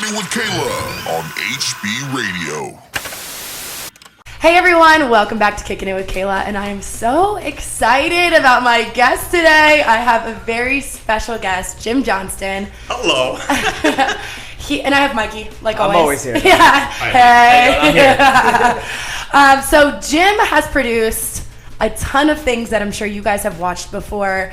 Kickin' with Kailah on HB Radio. Hey everyone, welcome back to Kickin' with Kailah, and I am so excited about my guest today. I have a very special guest, Jim Johnston. Hello. And I have Mikey, like always. I'm always here. Yeah. Hey. I'm here. So Jim has produced a ton of things that I'm sure you guys have watched before.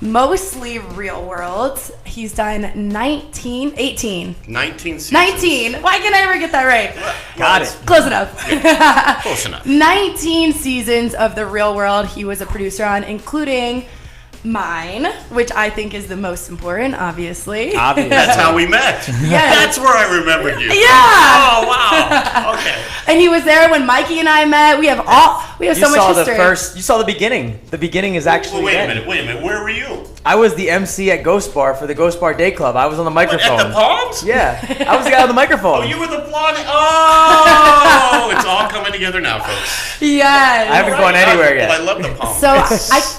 Mostly Real World. He's done 19 seasons. 19. Why can I ever get that right? Got it. Close enough. Yeah, close enough. 19 seasons of The Real World he was a producer on, including mine, which I think is the most important, obviously. That's how we met. Yes. That's where I remembered you. Yeah. Oh, wow. Okay. And he was there when Mikey and I met. We have so much history. You saw the beginning. The beginning is actually. Well, wait a minute. Where were you? I was the MC at Ghost Bar for the Ghost Bar Day Club. I was on the microphone. At the Palms? Yeah, I was the guy on the microphone. Oh, you were the blonde. Oh, it's all coming together now, folks. Yes. I haven't gone anywhere yet. Well, I love the Palms. So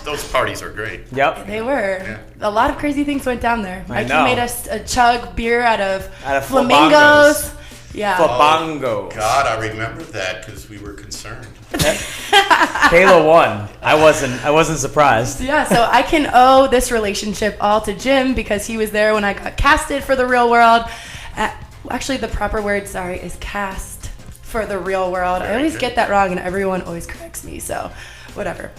those parties are great. Yep. They were. Yeah. A lot of crazy things went down there. I Mikey know. made us a chug beer out of flamingos. flamingos. Yeah. Flabango. God, I remember that because we were concerned. Kailah won. I wasn't surprised. Yeah, so I can owe this relationship all to Jim because he was there when I got casted for The Real World. Actually, the proper word, is cast for The Real World. I always get that wrong, and everyone always corrects me, so whatever.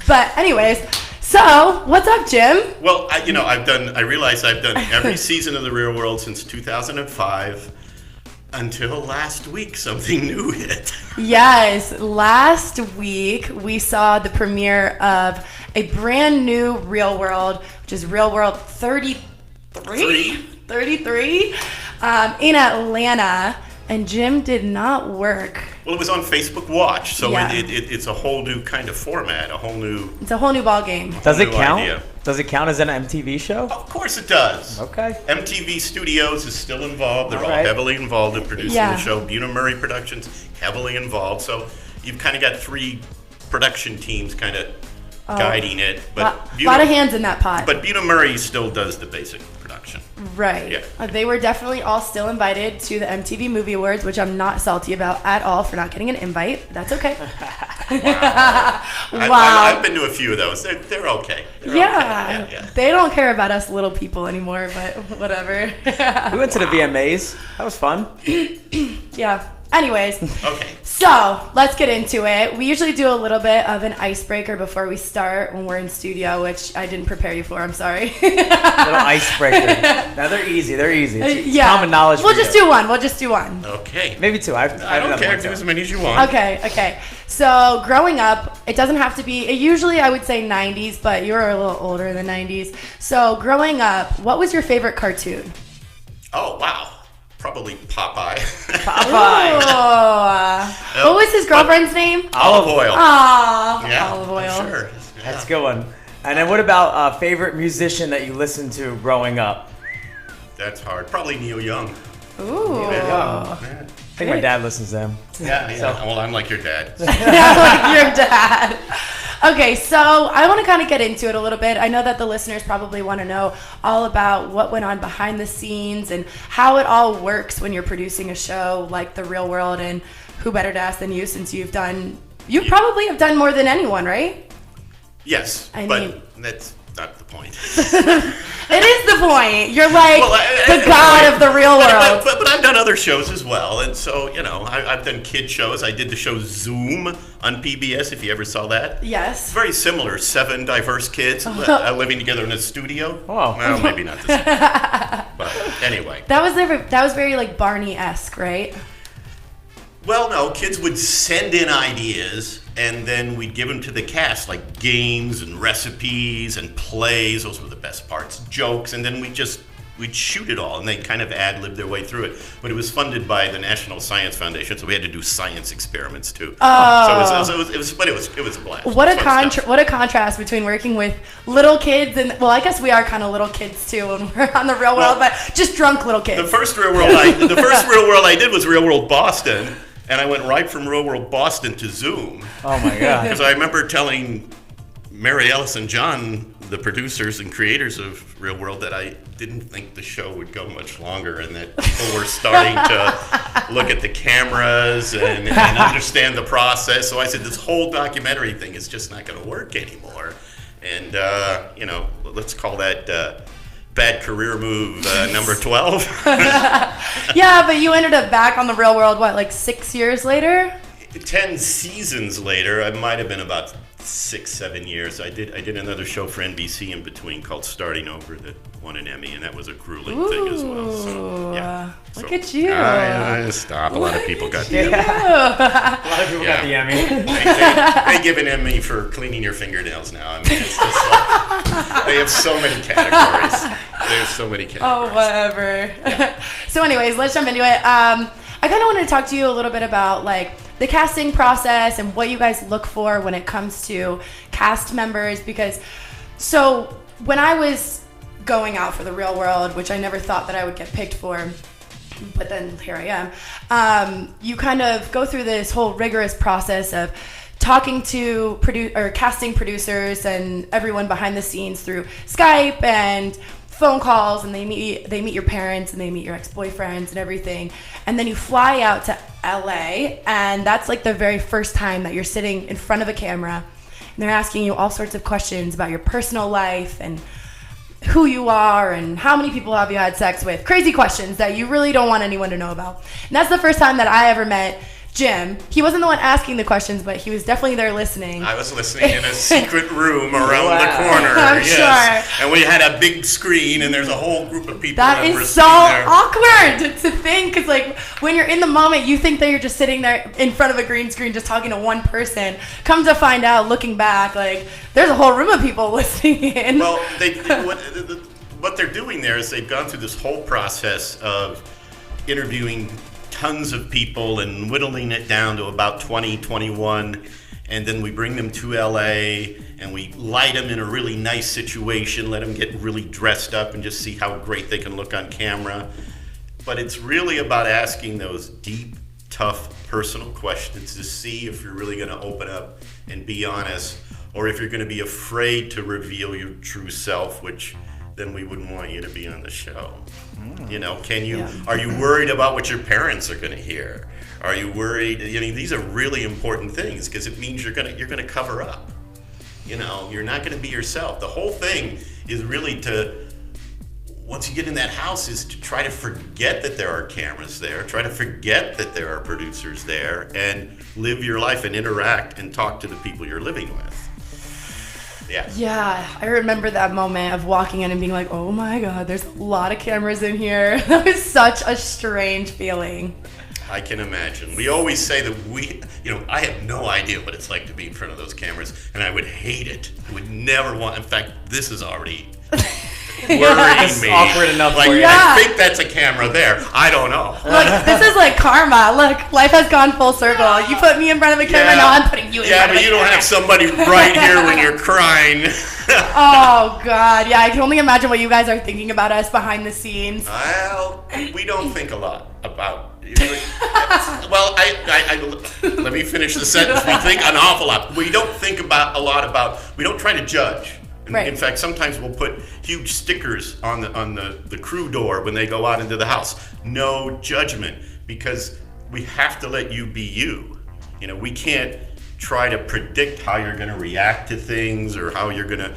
But anyways, so what's up, Jim? Well, I realize I've done every season of The Real World since 2005. Until last week, something new hit. Yes, last week we saw the premiere of a brand new Real World, which is Real World 33 in Atlanta, and Jim did not work. Well, it was on Facebook Watch, so Yeah. it's a whole new kind of format, It's a whole new ball game. Does it new count? idea. Does it count as an MTV show? Of course it does. Okay. MTV Studios is still involved. They're all right. heavily involved in producing Yeah. the show. Buna Murray Productions, heavily involved. So you've kind of got three production teams kind of guiding it. But A lot of hands in that pot. But Buna Murray still does the basic production. Right. Yeah. They were definitely all still invited to the MTV Movie Awards, which I'm not salty about at all for not getting an invite. That's okay. Wow. I've been to a few of those. They're okay. They're Yeah. okay. Yeah. They don't care about us little people anymore, but whatever. We went to the VMAs. That was fun. Yeah. Anyways, Okay. so let's get into it. We usually do a little bit of an icebreaker before we start when we're in studio, which I didn't prepare you for. I'm sorry. Little icebreaker. Now they're easy. It's common knowledge. We'll for just you. do one. We'll just do one. Okay. Maybe two. I don't care. Do as many as you want. Okay. So growing up, it doesn't have to be, usually I would say 90s, but you're a little older than 90s. So growing up, what was your favorite cartoon? Oh, wow. Probably Popeye. Oh. What was his girlfriend's name? Olive oil. Aw, Yeah, Olive Oil. I'm sure. That's a good one. And then what about favorite musician that you listened to growing up? That's hard. Probably Neil Young. Ooh. Yeah. I think my dad listens to him. Yeah. Well, I'm like your dad. Like your dad. Okay, so I want to kind of get into it a little bit. I know that the listeners probably want to know all about what went on behind the scenes and how it all works when you're producing a show like The Real World, and who better to ask than you, since you probably have done more than anyone, right? Yes, I but mean- that's not the point. It is the point. You're like the god of The Real World. But I've done other shows as well, and so I've done kid shows. I did the show Zoom on PBS. If you ever saw that, it's Yes. very similar. 7 diverse kids living together in a studio. Oh. Well, maybe not the same. But anyway. That was very like Barney-esque, right? Well, no, kids would send in ideas, and then we'd give them to the cast, like games and recipes and plays. Those were the best parts. Jokes, and then we'd shoot it all, and they kind of ad-lib their way through it. But it was funded by the National Science Foundation, so we had to do science experiments too. Oh. So it was a blast. What It was fun a stuff. what a contrast between working with little kids and, well, I guess we are kind of little kids too when we're on The Real World, but just drunk little kids. The first Real World I did was Real World Boston, and I went right from Real World Boston to Zoom. Oh my god. Because I remember telling Mary Ellis and John the producers and creators of Real World that I didn't think the show would go much longer, and that people were starting to look at the cameras and understand the process. So I said, this whole documentary thing is just not going to work anymore. And, let's call that bad career move number 12. Yeah, but you ended up back on the Real World, what, like 6 years later? 10 seasons later. I might have been about 6-7 years. I did another show for NBC in between called Starting Over that won an Emmy, and that was a grueling thing as well. So, yeah. Look at you. Stop. A lot of people got the Emmy. A lot of people got the Emmy. They give an Emmy for cleaning your fingernails now. I mean, it's just like, they have so many categories. Oh, whatever. Yeah. So anyways, let's jump into it. I kind of wanted to talk to you a little bit about like the casting process and what you guys look for when it comes to cast members, because so when I was going out for the Real World, which I never thought that I would get picked for, but then here I am, you kind of go through this whole rigorous process of talking to casting producers and everyone behind the scenes through Skype and phone calls, and they meet your parents and they meet your ex-boyfriends and everything, and then you fly out to LA, and that's like the very first time that you're sitting in front of a camera, and they're asking you all sorts of questions about your personal life and who you are and how many people have you had sex with, crazy questions that you really don't want anyone to know about. And that's the first time that I ever met Jim. He wasn't the one asking the questions, but he was definitely there listening. I was listening in a secret room around the corner. I'm sure. And we had a big screen, and there's a whole group of people. That is so awkward to think, because like when you're in the moment, you think that you're just sitting there in front of a green screen just talking to one person. Come to find out, looking back, like there's a whole room of people listening in. Well, what they're doing there is they've gone through this whole process of interviewing tons of people and whittling it down to about 20, 21, and then we bring them to LA and we light them in a really nice situation, let them get really dressed up and just see how great they can look on camera. But it's really about asking those deep, tough, personal questions to see if you're really going to open up and be honest, or if you're going to be afraid to reveal your true self, which then we wouldn't want you to be on the show. You know, are you worried about what your parents are going to hear? Are you worried? These are really important things, because it means you're going to cover up. You're not going to be yourself. The whole thing is really once you get in that house, is to try to forget that there are cameras there, try to forget that there are producers there, and live your life and interact and talk to the people you're living with. Yeah, I remember that moment of walking in and being like, oh my God, there's a lot of cameras in here. That was such a strange feeling. I can imagine. We always say that I have no idea what it's like to be in front of those cameras, and I would hate it. I would never want, in fact, this is already worrying me. Awkward enough for you. I think that's a camera there. I don't know. Look, this is like karma. Look, life has gone full circle. You put me in front of a camera, now I'm putting you in front of a camera. Yeah, but you don't have somebody right here when you're crying. Oh, God. Yeah, I can only imagine what you guys are thinking about us behind the scenes. Well, we don't think a lot about... Well, let me finish the sentence. We think an awful lot. We don't think we don't try to judge. Right. In fact, sometimes we'll put huge stickers on the crew door when they go out into the house. No judgment, because we have to let you be you. We can't try to predict how you're going to react to things or how you're going to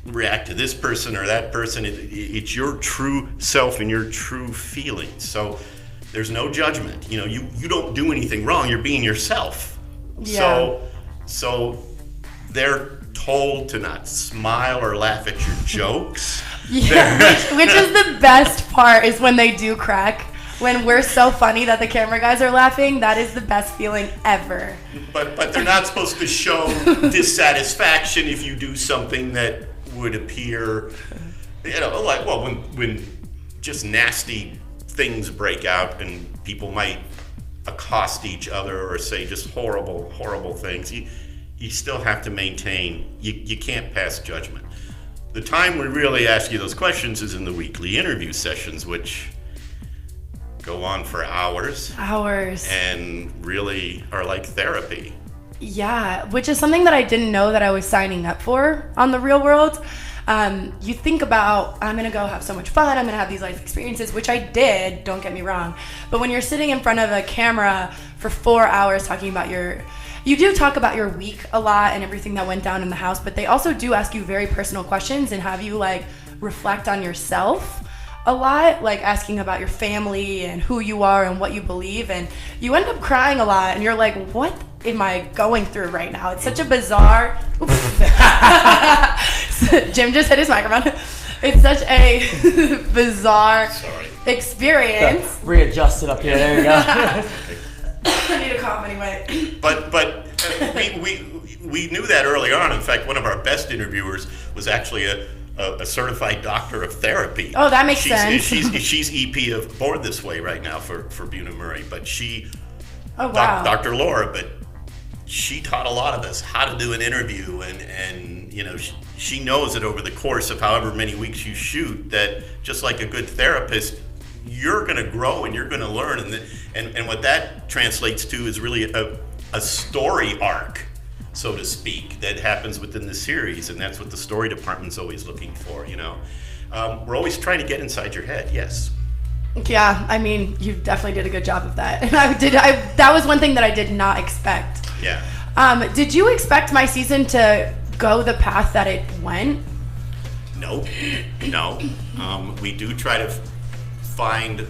react to this person or that person. It's your true self and your true feelings. So there's no judgment. You don't do anything wrong. You're being yourself. Yeah. So they're told to not smile or laugh at your jokes. Yeah, which is the best part, is when they do crack. When we're so funny that the camera guys are laughing, that is the best feeling ever. But they're not supposed to show dissatisfaction if you do something that would appear, when just nasty things break out and people might accost each other or say just horrible, horrible things. You still have to maintain, you can't pass judgment. The time we really ask you those questions is in the weekly interview sessions, which go on for hours. And really are like therapy. Yeah, which is something that I didn't know that I was signing up for on The Real World. you think about, I'm going to go have so much fun, I'm going to have these life experiences, which I did, don't get me wrong. But when you're sitting in front of a camera for 4 hours talking about you do talk about your week a lot and everything that went down in the house, but they also do ask you very personal questions and have you like reflect on yourself a lot, like asking about your family and who you are and what you believe, and you end up crying a lot and you're like, what am I going through right now? It's such a bizarre Jim just hit his microphone. It's such a bizarre experience. Readjust it up here. There you go. I need a cough anyway. But we knew that early on. In fact, one of our best interviewers was actually a certified doctor of therapy. Oh, that makes sense. She's EP of Born This Way right now for Buna Murray, but oh wow, Dr. Laura, but she taught a lot of us how to do an interview, and you know, she knows that over the course of however many weeks you shoot, that just like a good therapist, you're going to grow and you're going to learn, and what that translates to is really a story arc, so to speak, that happens within the series, and that's what the story department's always looking for. You know, we're always trying to get inside your head. Yes. Yeah, I mean, you definitely did a good job of that, and that was one thing that I did not expect. Yeah. Did you expect my season to go the path that it went? No. We do try to find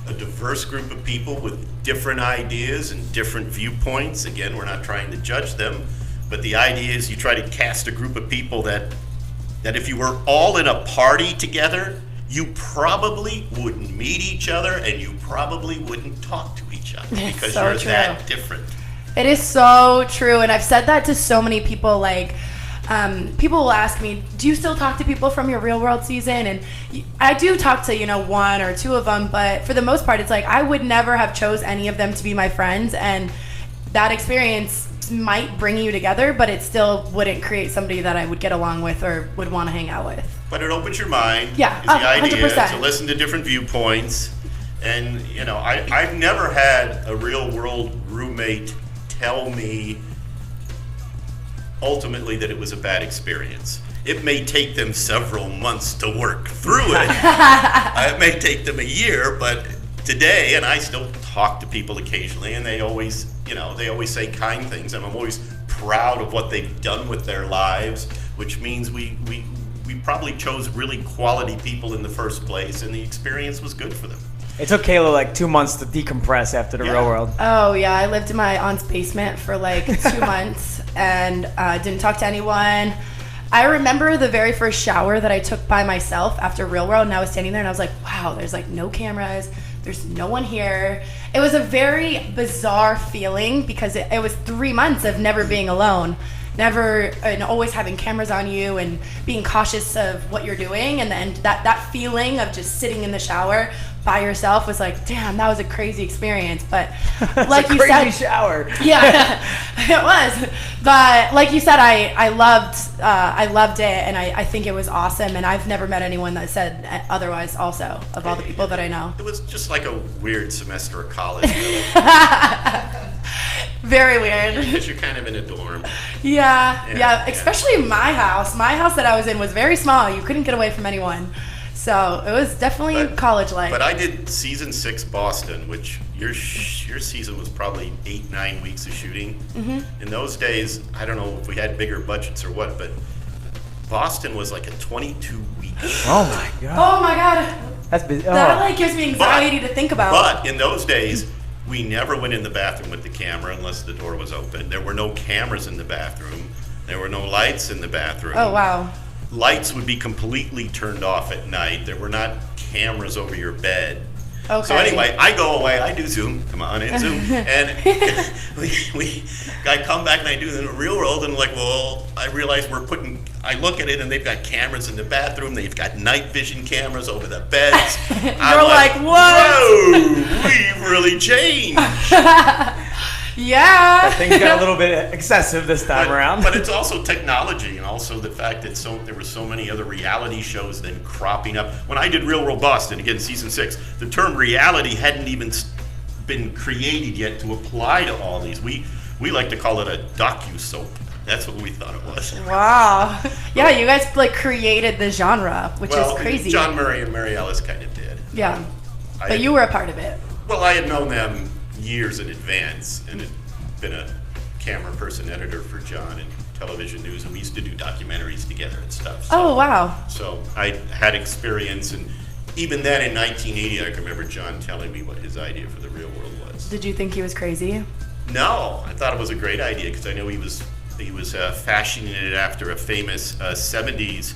a diverse group of people with different ideas and different viewpoints. Again, we're not trying to judge them, but the idea is you try to cast a group of people that if you were all in a party together, you probably wouldn't meet each other and you probably wouldn't talk to each other because so you're true. that different. It is so true, and I've said that to so many people. Like, people will ask me, do you still talk to people from your real world season? And I do talk to, one or two of them, but for the most part, it's like I would never have chose any of them to be my friends, and that experience might bring you together, but it still wouldn't create somebody that I would get along with or would want to hang out with. But it opens your mind. Yeah, is the idea 100%. to listen to different viewpoints. And, I've never had a real world roommate tell me ultimately that it was a bad experience. It may take them several months to work through it. It may take them a year, but today, and I still talk to people occasionally, and they always say kind things, and I'm always proud of what they've done with their lives, which means we probably chose really quality people in the first place, and the experience was good for them. It took Kailah like 2 months to decompress after the real world. Oh yeah, I lived in my aunt's basement for like 2 months and didn't talk to anyone. I remember the very first shower that I took by myself after real world, and I was standing there and I was like, wow, there's like no cameras, there's no one here. It was a very bizarre feeling because it was 3 months of never being alone. And always having cameras on you and being cautious of what you're doing, and then that feeling of just sitting in the shower by yourself was like, damn, that was a crazy experience. But like you said, crazy shower. Yeah, it was. But like you said, I loved it, and I think it was awesome. And I've never met anyone that said otherwise. Also, of all the people that I know, it was just like a weird semester of college. Really. Very weird. Because you're kind of in a dorm. Yeah. Especially my house. My house that I was in was very small. You couldn't get away from anyone. So it was definitely college life. But I did season 6 Boston, which your season was probably 8-9 weeks of shooting. Mm-hmm. In those days, I don't know if we had bigger budgets or what, but Boston was like a 22-week. Oh my god. Oh my god. That's busy. That like gives me anxiety to think about. But in those days, we never went in the bathroom with the camera unless the door was open. There were no cameras in the bathroom. There were no lights in the bathroom. Oh, wow. Lights would be completely turned off at night. There were not cameras over your bed. Okay. So anyway, I go away. I do Zoom. Come on in, Zoom. And I come back and I do it in the real world, and like, well, I realize I look at it and they've got cameras in the bathroom. They've got night vision cameras over the beds. You're like, what? Whoa, we've really changed. Yeah. Things got a little bit excessive this time around. But it's also technology, and also the fact that there were so many other reality shows then cropping up. When I did Real World Boston, again, season 6, the term reality hadn't even been created yet to apply to all these. We like to call it a docu-soap. That's what we thought it was. Wow. Yeah, you guys like created the genre, which is crazy. John Murray and Mary Ellis kind of did. Yeah. But you were a part of it. Well, I had known them years in advance and had been a camera person editor for John in television news, and we used to do documentaries together and stuff. So, Oh, wow. So I had experience, and even then in 1980, I can remember John telling me what his idea for the real world was. Did you think he was crazy? No, I thought it was a great idea because I know he was fashioning it after a famous 70s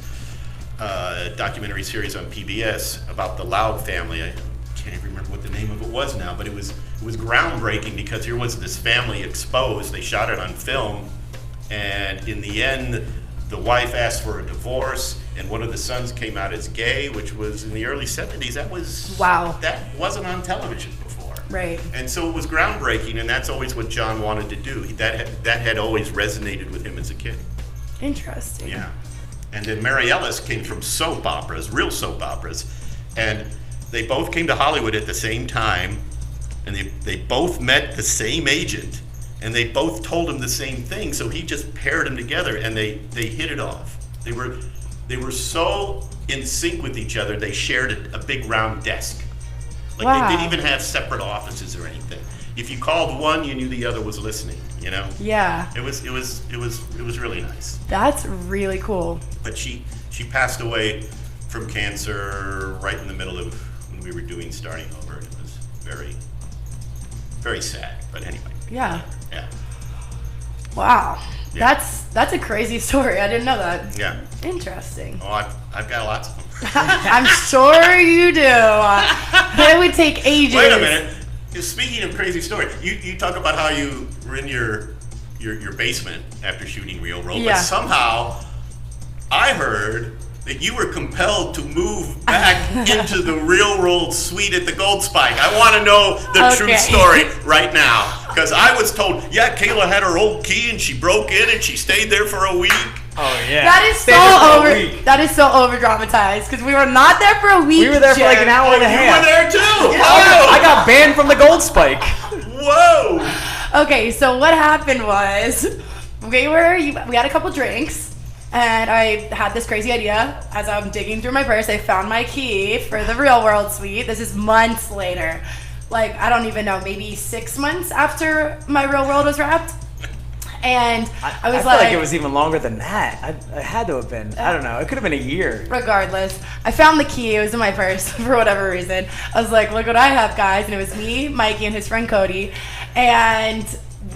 documentary series on PBS about the Loud family. I can't even remember what the name of it was now, but it was groundbreaking because here was this family exposed. They shot it on film, and in the end, the wife asked for a divorce, and one of the sons came out as gay, which was in the early 70s. That wasn't on television before. Right. And so it was groundbreaking, and that's always what John wanted to do. That had always resonated with him as a kid. Interesting. Yeah. And then Mary Ellis came from soap operas, real soap operas, and they both came to Hollywood at the same time, and they both met the same agent, and they both told him the same thing, so he just paired them together, and they hit it off. They were so in sync with each other, they shared a big round desk. Like Wow. They didn't even have separate offices or anything. If you called one, you knew the other was listening, you know? Yeah. It was really nice. That's really cool. But she passed away from cancer right in the middle of when we were doing Starting Over, and it was very, very sad. But anyway. Yeah. Yeah. Wow. Yeah. That's a crazy story. I didn't know that. Yeah. Interesting. Oh, I've got lots of them. I'm sure you do. It would take ages. Wait a minute. Speaking of crazy story, you talk about how you were in your basement after shooting Real World, Yeah. but somehow I heard that you were compelled to move back into the Real World suite at the Gold Spike. I want to know the true story right now, because I was told, yeah, Kailah had her old key and she broke in and she stayed there for a week. Oh yeah. That is so over dramatized because we were not there for a week. We were there for like an hour and a You half. were there too. I got banned from the Gold Spike. Whoa. Okay, so what happened was we had a couple drinks. And I had this crazy idea. As I'm digging through my purse, I found my key for the Real World suite. This is months later. Like, I don't even know, maybe 6 months after my Real World was wrapped. And I was feel like it was even longer than that. It had to have been. I don't know. It could have been a year. Regardless, I found the key. It was in my purse for whatever reason. I was like, look what I have, guys. And it was me, Mikey, and his friend Cody. And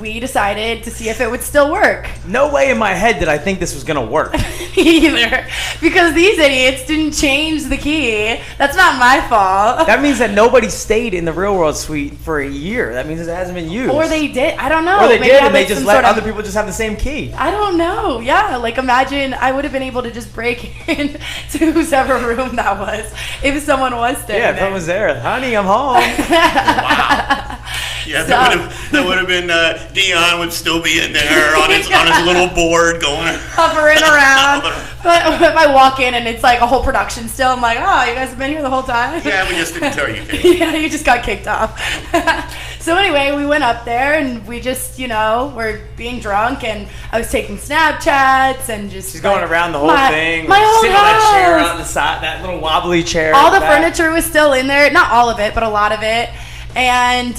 we decided to see if it would still work. No way in my head did I think this was going to work. Either. Because these idiots didn't change the key. That's not my fault. That means that nobody stayed in the Real World suite for a year. That means it hasn't been used. Or they did. I don't know. Or they Maybe did I and they like just some let sort of- other people just have the same key. I don't know. Yeah, like imagine I would have been able to just break in to whosever room that was if someone was staying Yeah, if there. someone was there. Honey, I'm home. Wow. Yeah, that would have been Dion would still be in there on his little board going hovering around. But if I walk in and it's like a whole production still, I'm like, oh, you guys have been here the whole time? Yeah, we just didn't tell you. Kailah. Yeah, you just got kicked off. So anyway, we went up there and we just, were being drunk and I was taking Snapchats and just She's going around the whole thing. My whole sitting house. on that chair on the side, that little wobbly chair. All the back. furniture was still in there. Not all of it, but a lot of it. And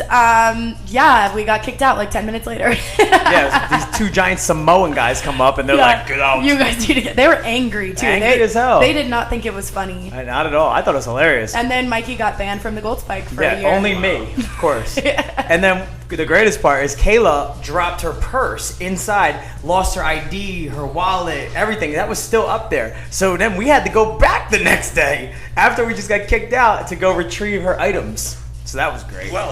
we got kicked out like 10 minutes later. Yeah, these two giant Samoan guys come up and they're like, get out. You guys need to get. They were angry too. Angry as hell. They did not think it was funny. Not at all. I thought it was hilarious. And then Mikey got banned from the Gold Spike for a year. Only me, of course. And then the greatest part is Kailah dropped her purse inside, lost her ID, her wallet, everything. That was still up there. So then we had to go back the next day after we just got kicked out to go retrieve her items. So that was great. Well,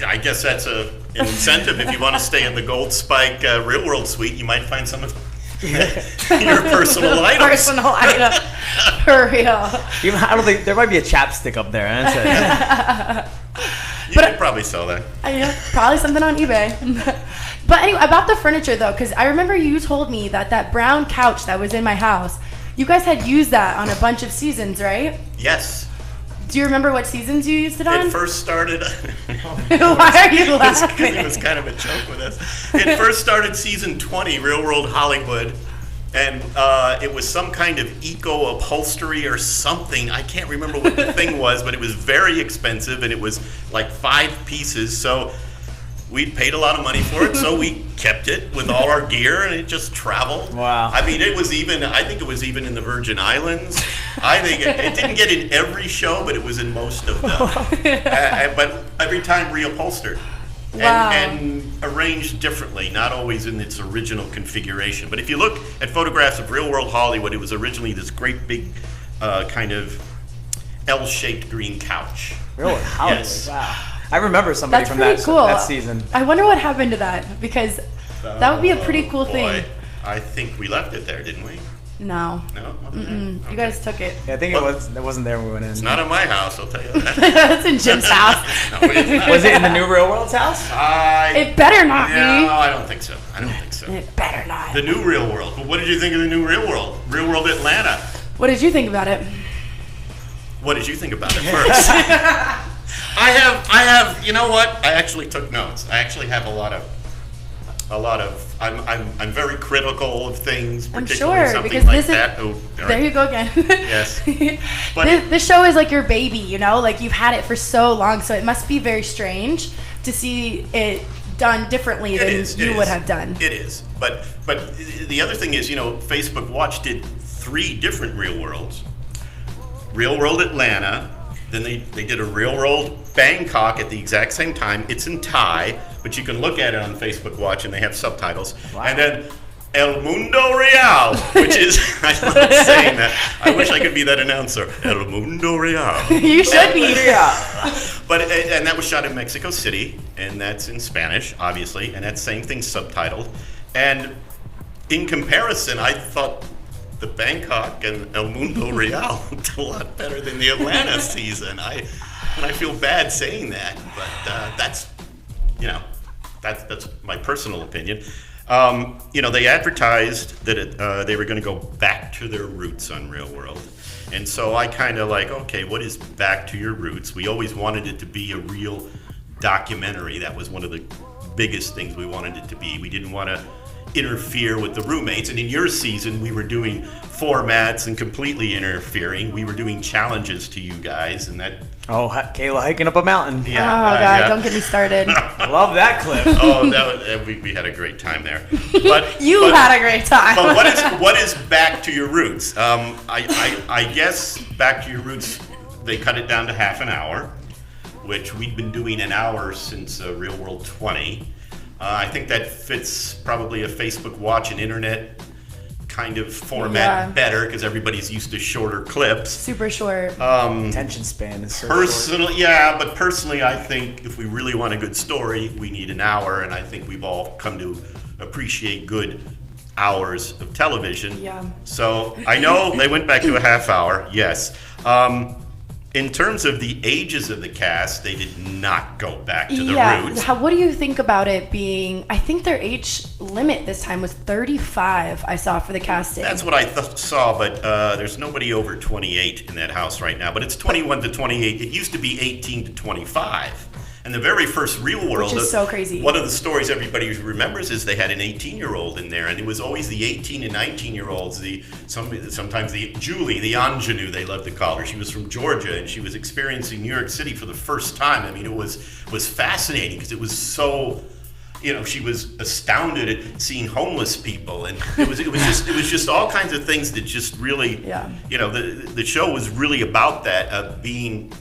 I guess that's an incentive. If you want to stay in the Gold Spike Real World suite, you might find some of your personal items. Personal item. For real. I don't think there might be a chapstick up there. That's it. You could probably sell that. Yeah, probably something on eBay. But anyway, about the furniture though, because I remember you told me that brown couch that was in my house, you guys had used that on a bunch of seasons, right? Yes. Do you remember what seasons you used it on? It first started. Why are you laughing? It was kind of a joke with us. It first started season 20, Real World Hollywood, and it was some kind of eco upholstery or something. I can't remember what the thing was, but it was very expensive, and it was like 5 pieces. So we'd paid a lot of money for it, so we kept it with all our gear, and it just traveled. Wow. I mean, I think it was even in the Virgin Islands. I think it didn't get in every show, but it was in most of them. But every time reupholstered. Wow. And arranged differently, not always in its original configuration. But if you look at photographs of Real World Hollywood, it was originally this great big kind of L-shaped green couch. Real World Hollywood. Yes. Wow. I remember somebody That's from pretty that cool. that season. I wonder what happened to that, because that would be a pretty cool Boy, thing. I think we left it there, didn't we? No. No? You Okay. guys took it. Yeah, I think it wasn't there when we went in. It's not in my house, I'll tell you that. That's in Jim's house. No, it's not. Was it in the New Real World's house? It better not No, be. I don't think so. It better not. The New Real World. But what did you think of the New Real World? Real World Atlanta. What did you think about it? What did you think about it first? I have, you know what? I actually took notes. I actually have a lot of, I'm very critical of things, I'm particularly sure, something because like this is, that. Oh, all there right. you go again. Yes. But This show is like your baby, you know? Like, you've had it for so long, so it must be very strange to see it done differently than you would have done. It is. But the other thing is, Facebook Watch did 3 different Real Worlds. Real World Atlanta, then they did a Real World Bangkok at the exact same time. It's in Thai, but you can look at it on Facebook Watch and they have subtitles. Wow. And then El Mundo Real, which is, I love saying that. I wish I could be that announcer. El Mundo Real. You should be. But and that was shot in Mexico City, and that's in Spanish, obviously, and that same thing subtitled. And in comparison, I thought the Bangkok and El Mundo Real looked a lot better than the Atlanta season. I feel bad saying that, but that's my personal opinion. They advertised that they were going to go back to their roots on Real World. And so I kind of like, okay, what is back to your roots? We always wanted it to be a real documentary. That was one of the biggest things we wanted it to be. We didn't want to interfere with the roommates. And in your season, we were doing formats and completely interfering. We were doing challenges to you guys, and that... Oh, Kailah hiking up a mountain. Oh, God, don't get me started. Love that clip. Oh, we had a great time there. But You had a great time. But what is back to your roots? I guess back to your roots, they cut it down to half an hour, which we've been doing an hour since Real World 20. I think that fits probably a Facebook Watch and internet kind of format better because everybody's used to shorter clips. Super short. Attention span is so short. Personally, I think if we really want a good story, we need an hour, and I think we've all come to appreciate good hours of television. Yeah. So I know they went back to a half hour, yes. In terms of the ages of the cast, they did not go back to the roots. What do you think about it being, I think their age limit this time was 35, I saw for the casting. That's what I saw, but there's nobody over 28 in that house right now. But it's 21 to 28. It used to be 18 to 25. And the very first Real World, which is so crazy. One of the stories everybody remembers is they had an 18-year-old in there, and it was always the 18 and 19-year-olds. Sometimes the Julie, the ingenue, they loved to call her. She was from Georgia, and she was experiencing New York City for the first time. I mean, it was fascinating because it was so. She was astounded at seeing homeless people, and it was just all kinds of things that just really, the show was really about that being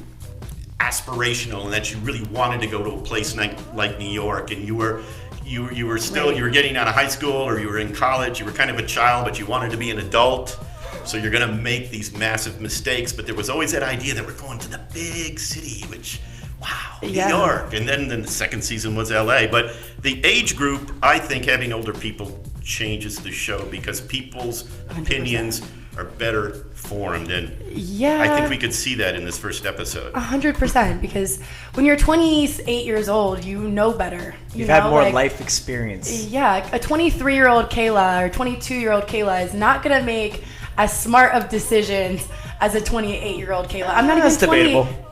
aspirational, and that you really wanted to go to a place like New York, and you were getting out of high school or you were in college, you were kind of a child, but you wanted to be an adult, so you're going to make these massive mistakes, but there was always that idea that we're going to the big city, which, wow, New York. And then the second season was LA, but the age group, I think having older people changes the show because people's 100%. Opinions are better formed, and I think we could see that in this first episode. 100%, because when you're 28 years old, you know better. You've had more life experience. Yeah, a 23-year-old Kailah or 22-year-old Kailah is not going to make as smart of decisions as a 28-year-old Kailah. I'm not That's even 20. debatable.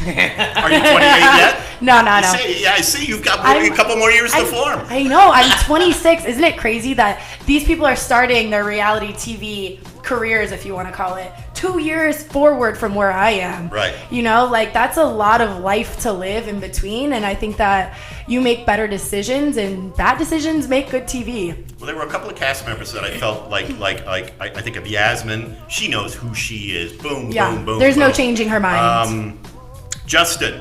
Are you 28 yet? No. I see. You've got a couple more years to form. I know. I'm 26. Isn't it crazy that these people are starting their reality TV careers, if you want to call it, 2 years forward from where I am? Right. You know, like that's a lot of life to live in between, and I think that you make better decisions, and bad decisions make good TV. Well, there were a couple of cast members that I felt like I think of Yasmin. She knows who she is. Boom, boom, boom. There's boom. no changing her mind. Justin,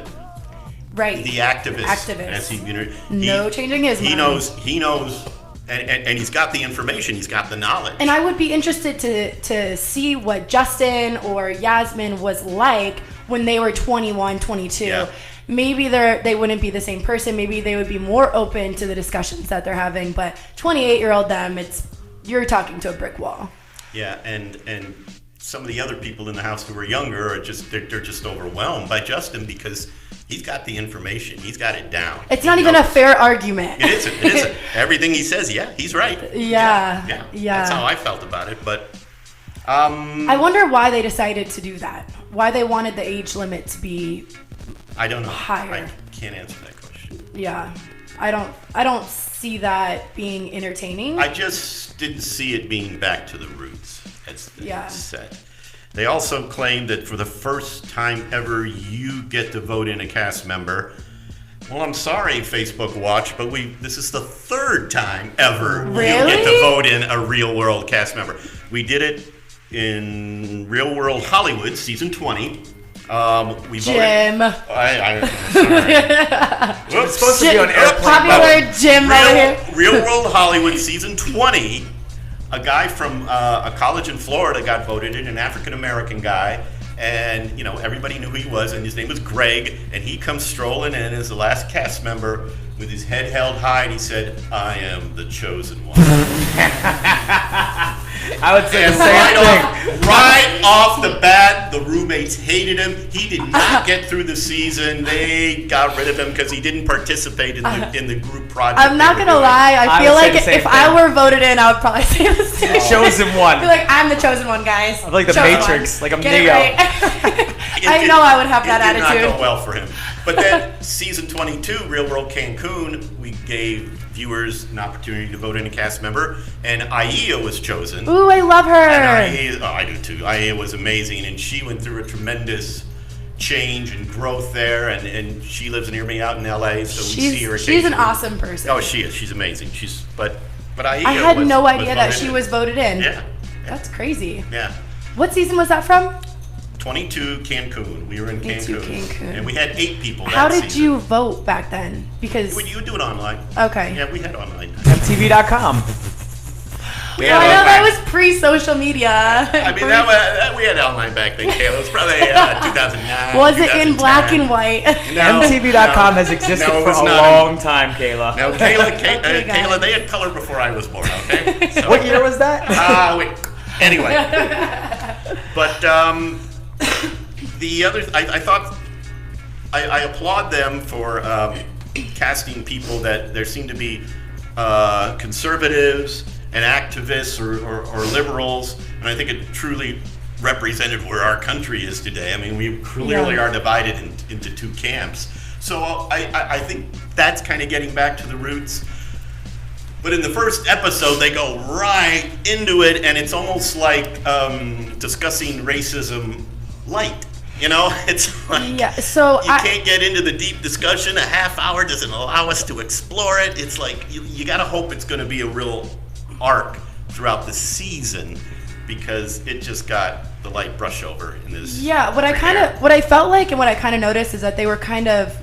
right. the activist. As No changing his mind. He knows, and he's got the information. He's got the knowledge. And I would be interested to see what Justin or Yasmin was like when they were 21, 22. Yeah. Maybe they wouldn't be the same person. Maybe they would be more open to the discussions that they're having. But 28-year-old them, you're talking to a brick wall. Yeah, and some of the other people in the house who were younger are they're just overwhelmed by Justin because he's got the information. He's got it down. It's not even a fair argument. It isn't. Everything he says, yeah, he's right. Yeah. That's how I felt about it. But I wonder why they decided to do that. Why they wanted the age limit to be I don't know. higher. I can't answer that question. Yeah. I don't see that being entertaining. I just didn't see it being back to the roots, as they said. They also claimed that for the first time ever, you get to vote in a cast member. Well, I'm sorry, Facebook Watch, but this is the third time ever you get to vote in a Real World cast member. We did it in Real World Hollywood, season 20. We Jim. voted. I'm sorry. It's supposed to be on airplane. Popular Jim over here. Real World Hollywood, season 20. A guy from a college in Florida got voted in, an African-American guy. And, everybody knew who he was, and his name was Greg. And he comes strolling in as the last cast member with his head held high, and he said, "I am the chosen one." I would say the same thing. Right off the bat, the roommates hated him. He did not get through the season. They got rid of him because he didn't participate in the group project. I'm not gonna lie. I feel like if I were voted in, I would probably say the same. Chosen one. Be like, I'm the chosen one, guys. I'm like the Chosen Matrix. one. Like I'm Get it Neo. right. I know I would have that attitude. It did attitude. not go well for him. But then season 22, Real World Cancun, we gave viewers an opportunity to vote in a cast member, and Aya was chosen. Ooh, I love her. And I do too. Aya was amazing, and she went through a tremendous change and growth there, and she lives near me out in LA, so we see her occasionally. She's an awesome person. Oh, she is. She's amazing. But Aya I had no idea was that she was voted in. Yeah. That's crazy. Yeah. What season was that from? 22 Cancun. We were in 22 Cancun. And we had 8 people How that did season. you vote back then? Because You would do it online. Okay. Yeah, we had online. MTV.com. We I had know that online. was pre-social media. I mean, that we had online back then, Kayla. It was probably 2009. Was it in 2010. black and white? No, MTV.com no. has existed No, it for was a not. long time, Kayla. No, Okay, Kayla, guys. they had color before I was born, okay? So, What year was that? wait. Anyway. But the other, I thought, I applaud them for casting people that there seem to be conservatives and activists or liberals, and I think it truly represented where our country is today. I mean, we clearly are divided into 2 camps. So I think that's kind of getting back to the roots. But in the first episode, they go right into it, and it's almost like discussing racism light. It's like so you can't get into the deep discussion. A half hour doesn't allow us to explore it. It's like you got to hope it's going to be a real arc throughout the season, because it just got the light brush over in this. Yeah, what I felt like and what I kind of noticed is that they were kind of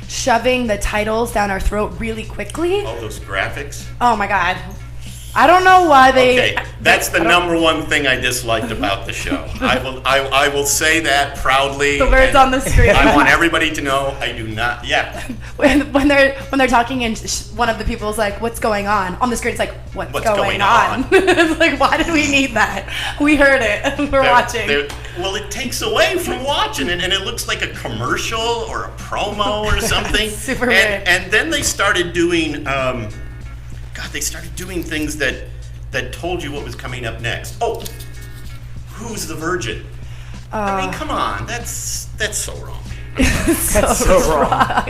shoving the titles down our throat really quickly. All those graphics. Oh my God. I don't know why they. Okay, that's the number one thing I disliked about the show. I will say that proudly. The words on the screen. I want everybody to know I do not. Yeah. When they're talking and one of the people's like, "What's going on?" On the screen, it's like, "What's going on?" It's like, why did we need that? We heard it. We're watching. Well, it takes away from watching it, and it looks like a commercial or a promo or something. Super weird. And then they started doing. They started doing things that told you what was coming up next. Oh, who's the virgin? I mean, come on, that's so wrong. That's so wrong.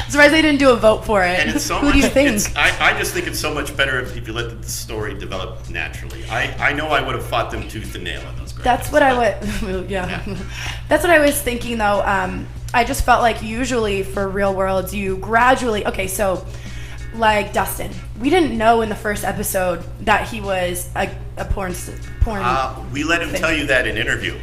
Surprised they didn't do a vote for it. And it's so Who much, do you think? I just think it's so much better if you let the story develop naturally. I know I would have fought them tooth and nail in those graphics. That's what I would. Yeah. That's what I was thinking though. I just felt like usually for Real Worlds, you gradually. Okay, so like Dustin, we didn't know in the first episode that he was a porn. We let him tell you that in interview.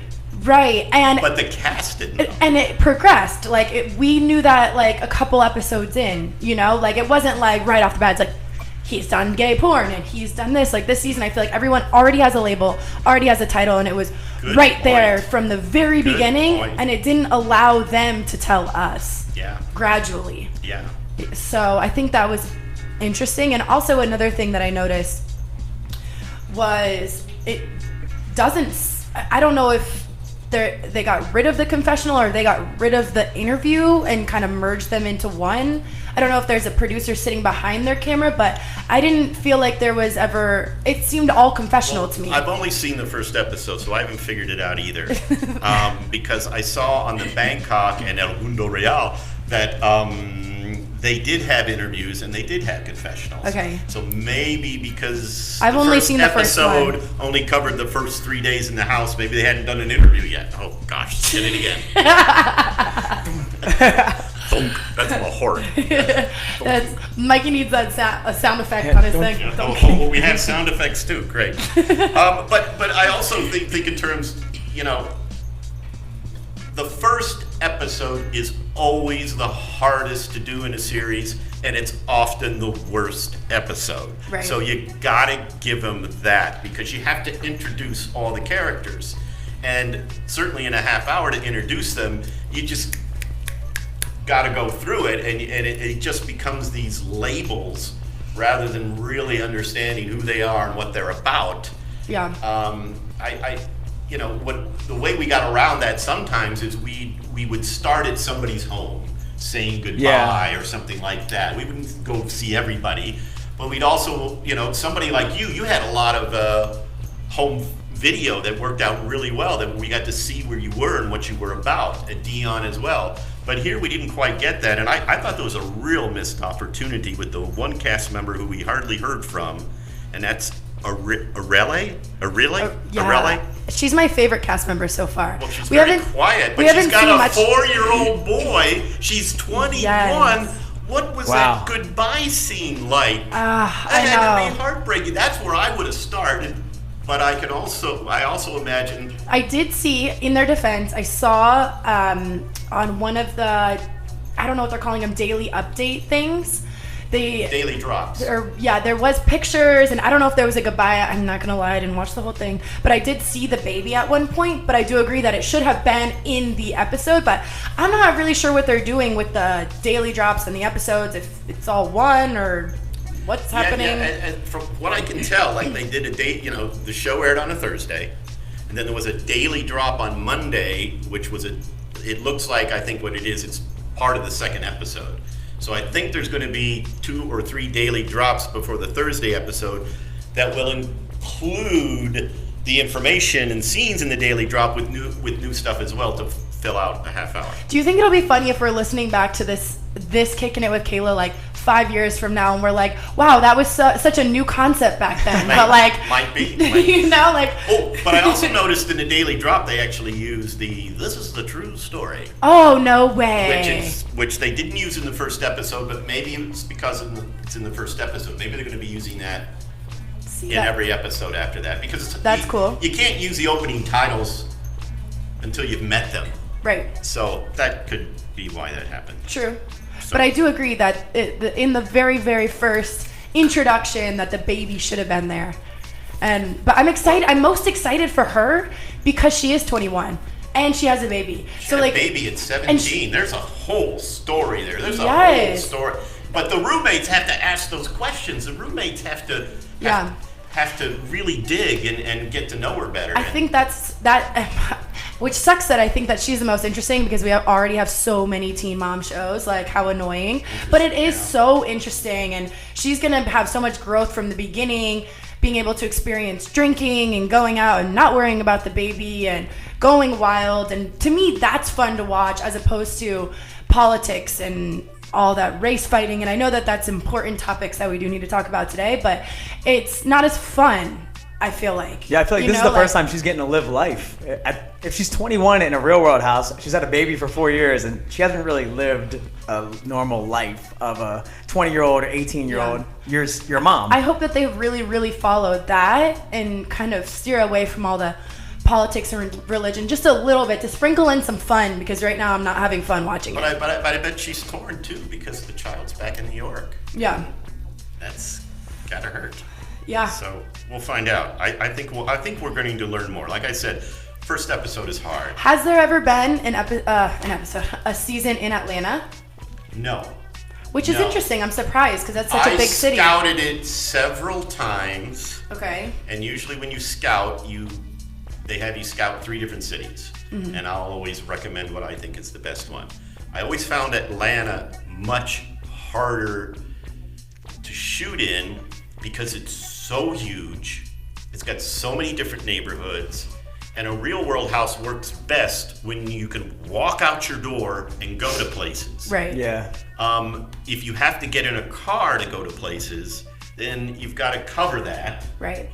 Right, but the cast didn't know. And it progressed. Like we knew that like a couple episodes in, you know, like it wasn't like right off the bat. It's like he's done gay porn and he's done this. Like this season, I feel like everyone already has a label, already has a title, and it was there from the very beginning. And it didn't allow them to tell us. Yeah. Gradually. Yeah. So I think that was interesting. And also another thing that I noticed was it doesn't. I don't know if they got rid of the confessional or they got rid of the interview and kind of merged them into one. I don't know if there's a producer sitting behind their camera, but I didn't feel like there was ever, it seemed all confessional to me. I've only seen the first episode, so I haven't figured it out either. Because I saw on the Bangkok and El Mundo Real that they did have interviews and they did have confessionals. Okay. So maybe because I've only seen the first episode only covered the first 3 days in the house, maybe they hadn't done an interview yet. Oh gosh, did it again. That's a horror. That's Mikey needs a sound effect on his thing. Well, we have sound effects too. Great. But I also think in terms, you know, the first episode is always the hardest to do in a series, and it's often the worst episode. Right. So you gotta give them that because you have to introduce all the characters, and certainly in a half hour to introduce them, you just gotta go through it, and it just becomes these labels rather than really understanding who they are and what they're about. Yeah. You know, the way we got around that sometimes is we would start at somebody's home saying goodbye or something like that. We wouldn't go see everybody, but we'd also, you know, somebody like you had a lot of home video that worked out really well, that we got to see where you were and what you were about, and Dion as well. But here we didn't quite get that, and I thought there was a real missed opportunity with the one cast member who we hardly heard from, and that's Arelle? She's my favorite cast member so far. Well, she's very quiet, but she's got a 4-year-old boy. She's 21. Yes. What was that goodbye scene like? That had to be heartbreaking. That's where I would have started. But I also imagine. I did see, in their defense, I saw on one of the, I don't know what they're calling them, daily update things. Daily drops. There was pictures, and I don't know if there was a goodbye. I'm not gonna lie, I didn't watch the whole thing, but I did see the baby at one point. But I do agree that it should have been in the episode. But I'm not really sure what they're doing with the daily drops and the episodes. If it's all one or what's happening. And from what I can tell, like they did a date. You know, the show aired on a Thursday, and then there was a daily drop on Monday, which was it looks like, I think what it is, it's part of the second episode. So I think there's going to be 2 or 3 daily drops before the Thursday episode that will include the information and scenes in the daily drop with new stuff as well to fill out a half hour. Do you think it'll be funny if we're listening back to this Kickin' It with Kailah like 5 years from now, and we're like, wow, that was such a new concept back then. But like, might be. You know, like. Oh, but I also noticed in the daily drop they actually used "This is the true story." Oh, no way. Which they didn't use in the first episode, but maybe it's because it's in the first episode. Maybe they're going to be using that every episode after that, because that's cool. You can't use the opening titles until you've met them. Right. So that could be why that happened. True. But I do agree that in the very, very first introduction that the baby should have been there. But I'm excited. I'm most excited for her because she is 21 and she has a baby. She had a baby at 17. There's a whole story there. There's a whole story. But the roommates have to ask those questions. The roommates have to really dig and get to know her better. I think that. Which sucks that I think that she's the most interesting because we already have so many teen mom shows, like how annoying. But it is so interesting, and she's going to have so much growth from the beginning. being able to experience drinking and going out and not worrying about the baby and going wild. And to me, that's fun to watch as opposed to politics and all that race fighting. And I know that that's important topics that we do need to talk about today, but it's not as fun, I feel like. Yeah, I feel like this is the first time she's getting to live life. If she's 21 in a real world house, she's had a baby for 4 years, and she hasn't really lived a normal life of a 20-year-old or 18-year-old. Yeah. Your mom. I hope that they really, really follow that and kind of steer away from all the politics and religion just a little bit to sprinkle in some fun, because right now I'm not having fun watching it. But I bet she's torn too because the child's back in New York. Yeah. That's gotta hurt. Yeah. So we'll find out. I think we're going to learn more. Like I said, first episode is hard. Has there ever been a season in Atlanta? No. Which is interesting. I'm surprised because that's such a big city. I scouted it several times. Okay. And usually when you scout, they have you scout 3 different cities. Mm-hmm. And I'll always recommend what I think is the best one. I always found Atlanta much harder to shoot in because it's so huge. It's got so many different neighborhoods. And a real world house works best when you can walk out your door and go to places. Right. Yeah. If you have to get in a car to go to places, then you've got to cover that. Right.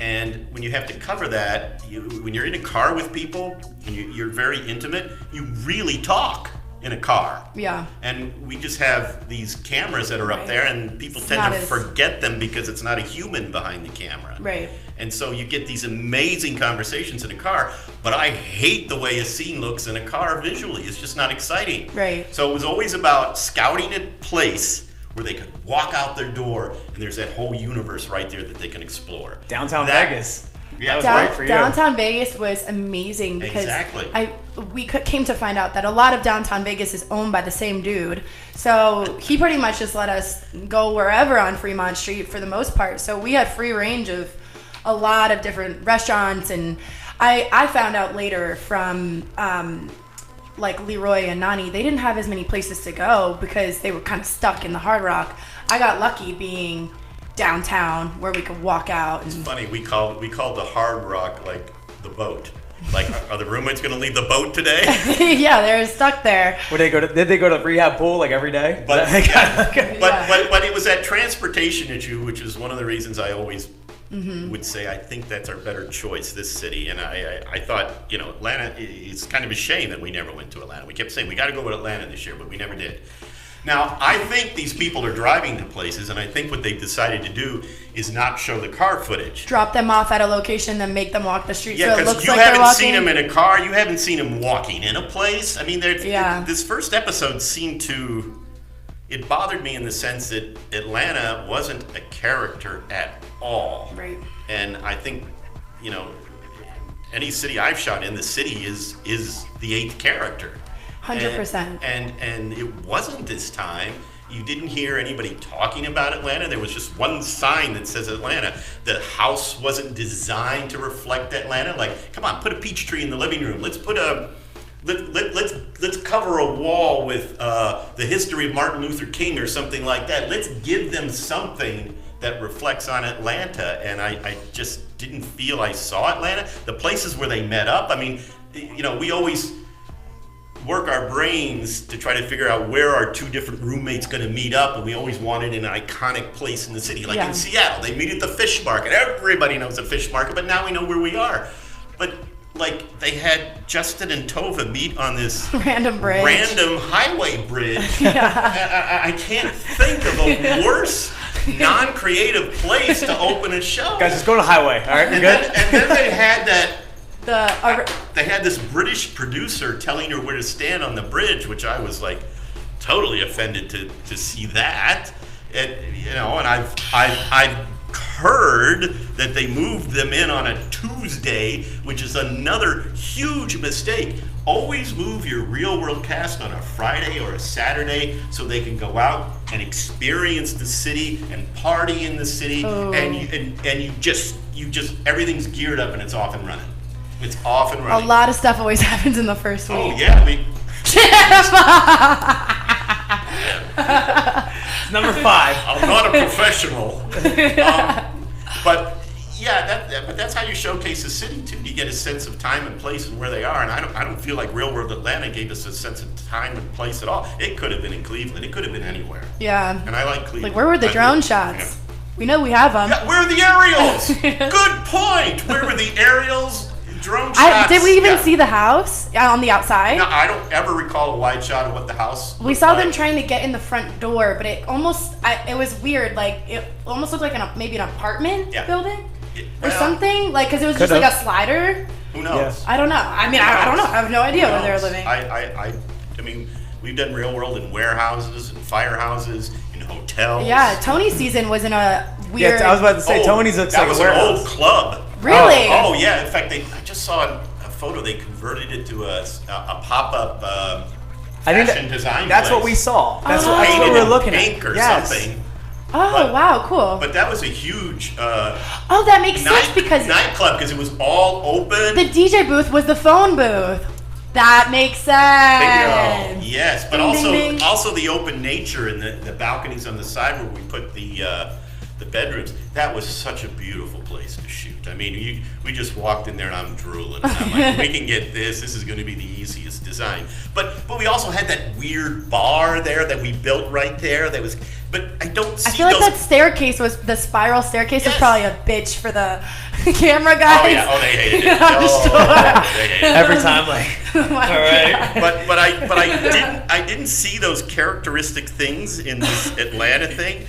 And when you have to cover that, when you're in a car with people and you're very intimate, you really talk in a car. Yeah. And we just have these cameras that are up there, and people tend to forget them because it's not a human behind the camera. Right. And so you get these amazing conversations in a car, but I hate the way a scene looks in a car visually. It's just not exciting. Right. So it was always about scouting a place where they could walk out their door and there's that whole universe right there that they can explore. Downtown Vegas. Yeah, that was great for you. Downtown Vegas was amazing because we came to find out that a lot of downtown Vegas is owned by the same dude. So he pretty much just let us go wherever on Fremont Street for the most part. So we had free range of a lot of different restaurants. And I found out later from like Leroy and Nani, they didn't have as many places to go because they were kind of stuck in the Hard Rock. I got lucky being downtown where we could walk out. It's funny, we called the Hard Rock like the boat. Like, are the roommates going to leave the boat today? Yeah, they're stuck there. Did they go to rehab pool like every day? But but it was that transportation issue, which is one of the reasons I always would say I think that's our better choice, this city. And I thought, Atlanta, it's kind of a shame that we never went to Atlanta. We kept saying we got to go to Atlanta this year, but we never did. Now, I think these people are driving to places, and I think what they've decided to do is not show the car footage. Drop them off at a location, then make them walk the street Yeah, so it because looks you like they're haven't walking. seen them in a car. You haven't seen them walking in a place. I mean, Yeah. this first episode seemed to... It bothered me in the sense that Atlanta wasn't a character at all. Right. And I think, any city I've shot in, the city is the 8th character. 100%. And it wasn't this time. You didn't hear anybody talking about Atlanta. There was just one sign that says Atlanta. The house wasn't designed to reflect Atlanta. Like, come on, put a peach tree in the living room. Let's put let's cover a wall with the history of Martin Luther King or something like that. Let's give them something that reflects on Atlanta. And I just didn't feel I saw Atlanta. The places where they met up. I mean, we always work our brains to try to figure out where are 2 different roommates going to meet up, and we always wanted an iconic place in the city. Like in Seattle, they meet at the fish market. Everybody knows the fish market, but now we know where we are. But like they had Justin and Tova meet on this random highway bridge. Yeah. I can't think of a worse non-creative place to open a show. Guys, just go to highway, all right? And then they had that. They had this British producer telling her where to stand on the bridge, which I was like totally offended to see that. And and I've heard that they moved them in on a Tuesday, which is another huge mistake. Always move your real world cast on a Friday or a Saturday so they can go out and experience the city and party in the city. Oh. And you just everyth's geared up and it's off and running. It's off and running. A lot of stuff always happens in the first week. Oh yeah, Number 5. I'm not a professional, but Yeah, but that's how you showcase a city too. You get a sense of time and place and where they are. And I don't feel like Real World Atlanta gave us a sense of time and place at all. It could have been in Cleveland. It could have been anywhere. Yeah. And I like Cleveland. Like, where were the drone shots? Yeah. We know we have them. Yeah, where are the aerials? Good point. Where were the aerials? Drone shots. Did we even see the house on the outside? No, I don't ever recall a wide shot of what the house We saw them trying to get in the front door, but it was weird. Like, it almost looked like maybe an apartment building or something. Like, because it was just like a slider. Who knows? Yeah. I don't know. I mean, I don't know. I have no idea where they were living. I mean, we've done Real World in warehouses and firehouses, in hotels. Yeah, Tony's season was in a weird... Yeah, I was about to say, Tony's looks like a warehouse. That was an old club. Really? Oh yeah. In fact, I just saw a photo. They converted it to a pop-up fashion design that's place. what we saw. That's Oh. what we were looking at. Pink or something. Oh, wow, cool. But that was a huge that makes sense because... nightclub, because it was all open. The DJ booth was the phone booth. That makes sense. Bingo. Yes, but Ding, ding. also the open nature and the balconies on the side where we put the bedrooms. That was such a beautiful place to shoot. I mean, we just walked in there and I'm drooling. And I'm like, we can get this. This is going to be the easiest design. But we also had that weird bar there that we built right there. But I don't see. I feel like that staircase the spiral staircase was probably a bitch for the camera guys. Oh yeah. Oh, they hated it. They hated it. Every time, like, Oh my all right. God. But I didn't see those characteristic things in this Atlanta thing.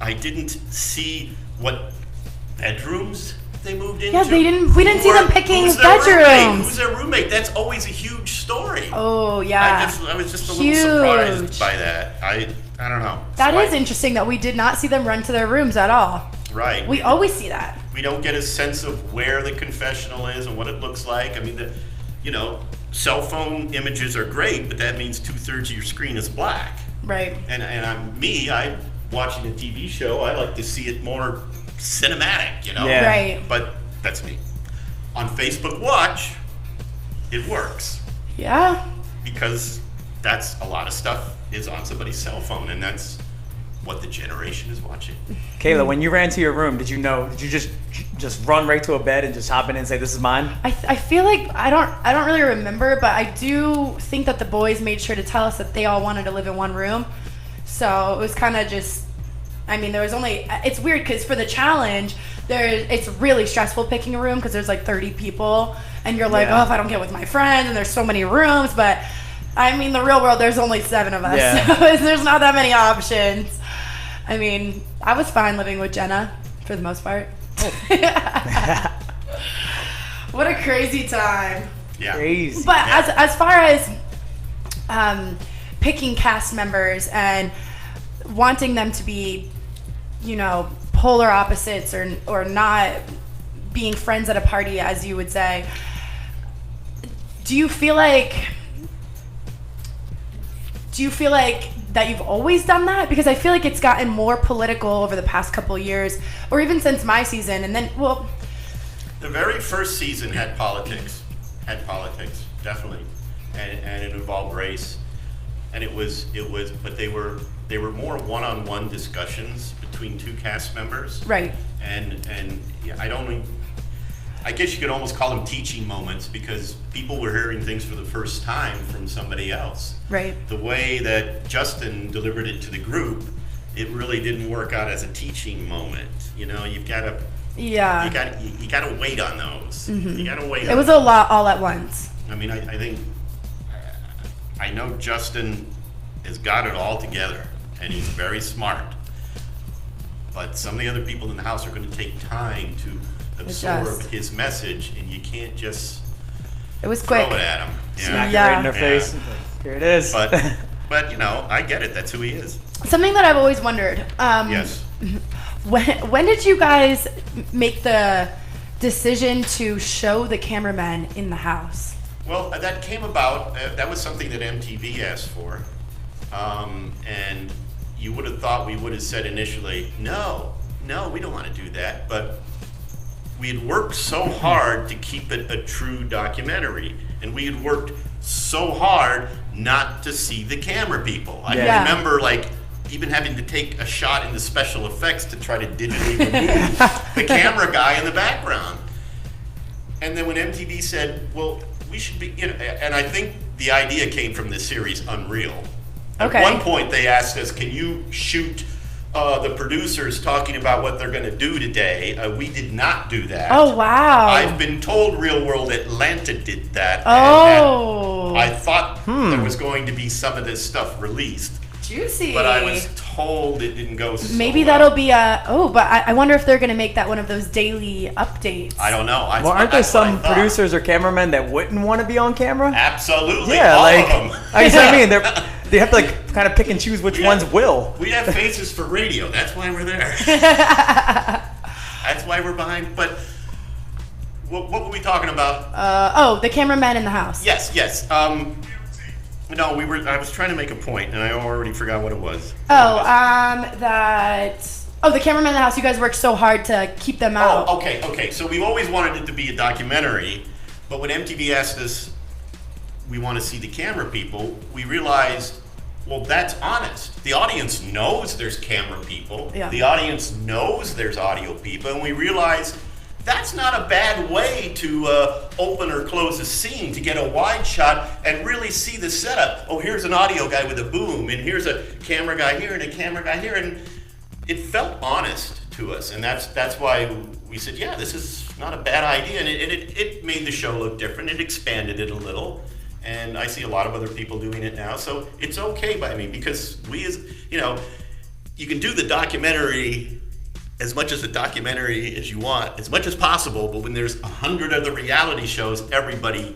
I didn't see what bedrooms they moved into. Yeah, we didn't see them picking who's their roommate? bedrooms. Who's their roommate? That's always a huge story. Oh yeah. I was just a Huge. little surprised by that. I don't know. That is interesting that we did not see them run to their rooms at all. Right. We always see that. We don't get a sense of where the confessional is and what it looks like. I mean, cell phone images are great, but that means 2/3 of your screen is black. Right. And I'm watching a TV show. I like to see it more cinematic, Yeah. Right. But that's me. On Facebook Watch, it works Yeah. because that's a lot of stuff is on somebody's cell phone, and that's what the generation is watching. Kailah, when you ran to your room, did you just run right to a bed and just hop in and say, "This is mine"? I feel like I don't really remember, but I do think that the boys made sure to tell us that they all wanted to live in one room. So it was kind of just, I mean, there was only, it's weird because for the challenge, it's really stressful picking a room because there's like 30 people and you're like, oh, if I don't get with my friends and there's so many rooms, but I mean, the real world, there's only 7 of us. Yeah. So there's not that many options. I mean, I was fine living with Jenna for the most part. What a crazy time. Yeah. Crazy. But as far as picking cast members and wanting them to be, polar opposites or not being friends at a party, as you would say, do you feel like that you've always done that? Because I feel like it's gotten more political over the past couple years, or even since my season, and then, The very first season had politics, definitely, and it involved race, and it was, but they were more one-on-one discussions between 2 cast members, right? And I guess you could almost call them teaching moments because people were hearing things for the first time from somebody else. Right. The way that Johnston delivered it to the group, it really didn't work out as a teaching moment. You've got to. Yeah. You got to wait on those. Mm-hmm. You got to wait. It was a lot all at once. I mean, I think I know Johnston has got it all together, and he's very smart. But some of the other people in the house are going to take time to absorb his message, and you can't just It was throw quick. it at him. Smack it Yeah. right in their face. Here it is. But I get it. That's who he is. Something that I've always wondered. Yes. When did you guys make the decision to show the cameramen in the house? Well, that came about. That was something that MTV asked for, and you would have thought we would have said initially, no, we don't want to do that. But we had worked so hard to keep it a true documentary, and we had worked so hard not to see the camera people. I Yeah. remember, like, even having to take a shot into special effects to try to digitally remove the camera guy in the background. And then when MTV said, well, we should be, and I think the idea came from the series Unreal. Okay. At one point they asked us, can you shoot the producers talking about what they're going to do today? We did not do that. Oh, wow. I've been told Real World Atlanta did that. Oh. And I thought there was going to be some of this stuff released. Juicy. But I was told it didn't go so Maybe well. that'll be but I wonder if they're going to make that one of those daily updates. I don't know. Well, aren't there some producers or cameramen that wouldn't want to be on camera? Absolutely. Yeah, all like, of them. I mean, they have to like kind of pick and choose which ones will. We have faces for radio. That's why we're there. That's why we're behind. But what were we talking about? The cameraman in the house. Yes. No, I was trying to make a point, and I already forgot what it was. The cameraman in the house. You guys worked so hard to keep them out. Oh, okay. So we've always wanted it to be a documentary, but when MTV asked us, we want to see the camera people, we realized, well, that's honest. The audience knows there's camera people. Yeah. The audience knows there's audio people, and we realized that's not a bad way to open or close a scene, to get a wide shot and really see the setup. Oh, here's an audio guy with a boom, and here's a camera guy here and a camera guy here, and it felt honest to us, and that's why we said, yeah, this is not a bad idea, and it made the show look different. It expanded it a little, and I see a lot of other people doing it now, so it's okay by me, because we, as you can do the documentary as much as a documentary as you want, as much as possible, but when there's 100 other reality shows, everybody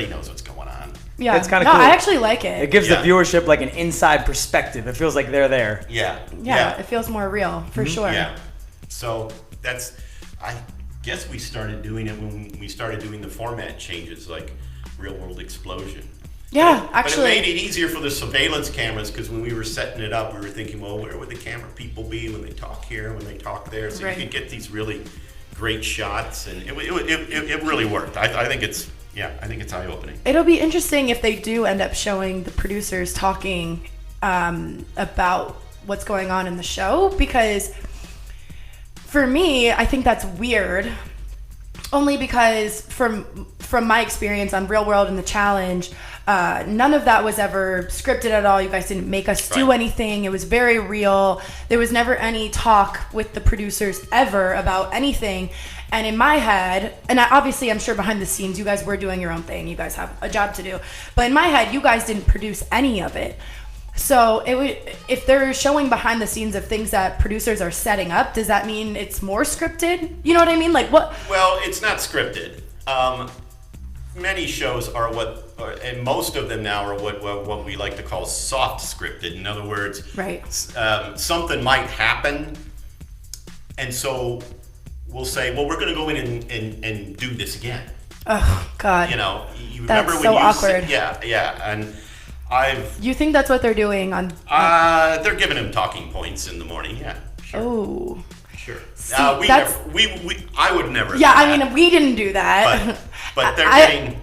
knows what's going on. Yeah, it's kind of cool. I actually like it. It gives the viewership like an inside perspective. It feels like they're there. Yeah. It feels more real, for sure. Yeah. So I guess we started doing it when we started doing the format changes, like Real World Explosion. Yeah, actually. But it made it easier for the surveillance cameras, because when we were setting it up, we were thinking, well, where would the camera people be when they talk here, when they talk there? So right. You could get these really great shots, and it really worked. I think it's eye-opening. It'll be interesting if they do end up showing the producers talking about what's going on in the show, because for me, I think that's weird. Only because from my experience on Real World and The Challenge, none of that was ever scripted at all. You guys didn't make us do anything. It was very real. There was never any talk with the producers ever about anything. And in my head, and obviously I'm sure behind the scenes you guys were doing your own thing. You guys have a job to do. But in my head, you guys didn't produce any of it. So if they're showing behind the scenes of things that producers are setting up, does that mean it's more scripted? You know what I mean? Like what? Well, it's not scripted. Many shows are and most of them now are what we like to call soft scripted. In other words, right. Something might happen, and so we'll say, well, we're going to go in and do this again. Oh God! You That's remember when so you awkward. And You think that's what they're doing on? They're giving him talking points in the morning. Yeah. Sure. Oh. Sure. See, I would never. Yeah, do I that. mean, we didn't do that. But they're getting.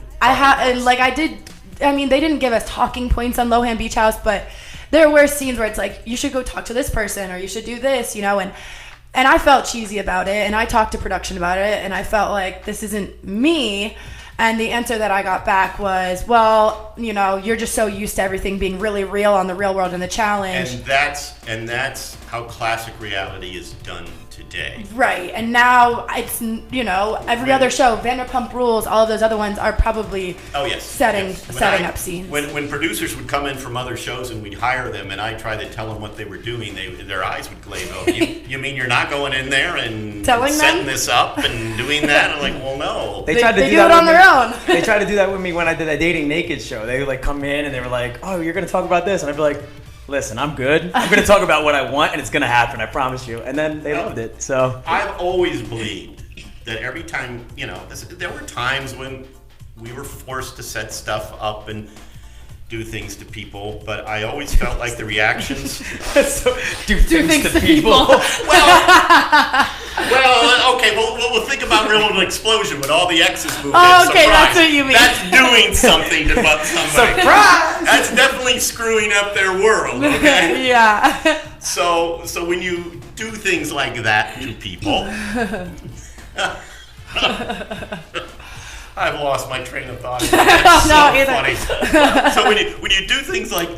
They didn't give us talking points on Lohan Beach House, but there were scenes where it's like, you should go talk to this person, or you should do this, and I felt cheesy about it, and I talked to production about it, and I felt like this isn't me. And the answer that I got back was, well, you're just so used to everything being really real on the Real World and The Challenge. And that's how classic reality is done today. Right. And now it's, every other show, Vanderpump Rules, all of those other ones are probably setting up scenes. When producers would come in from other shows and we'd hire them and I'd try to tell them what they were doing, their eyes would glaze over. You mean you're not going in there and setting this up and doing that? I'm like, well, no. They tried to do it on their own. They tried to do that with me when I did that Dating Naked show. They would like come in and they were like, oh, you're going to talk about this? And I'd be like, listen, I'm good. I'm going to talk about what I want, and it's going to happen, I promise you. And then they loved it. So I've always believed that every time, there were times when we were forced to set stuff up and do things to people, but I always felt like the reactions do things to people. Well, okay. Well, we'll think about Real World Explosion when all the exes moved in. Oh, okay, Surprise. that's what you mean. That's doing something to somebody. Surprise! That's definitely screwing up their world. Okay. Yeah. So when you do things like that to people, I've lost my train of thought. It's funny. So when you do things like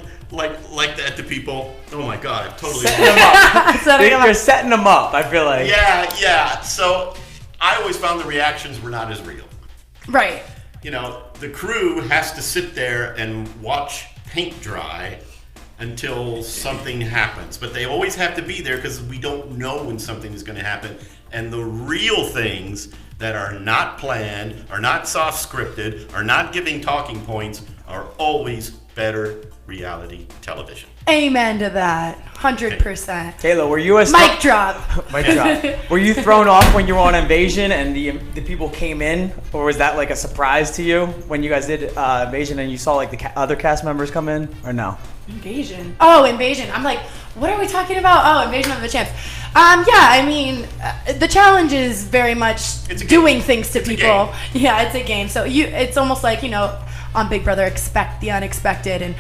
that to people, oh my God, I've totally You're setting them up, I feel like. Yeah. So I always found the reactions were not as real. Right. The crew has to sit there and watch paint dry until something happens. But they always have to be there because we don't know when something is going to happen. And the real things that are not planned, are not soft scripted, are not giving talking points, are always better reality television. Amen to that. 100%. Kailah, were you Mic drop. Mic drop. Were you thrown off when you were on Invasion and the people came in, or was that like a surprise to you when you guys did Invasion and you saw like the other cast members come in, or no? Invasion. Oh, Invasion. I'm like, what are we talking about? Oh, Invasion of the Champs. The challenge is very much doing things to people. Yeah, it's a game. So it's almost like, on Big Brother, expect the unexpected. And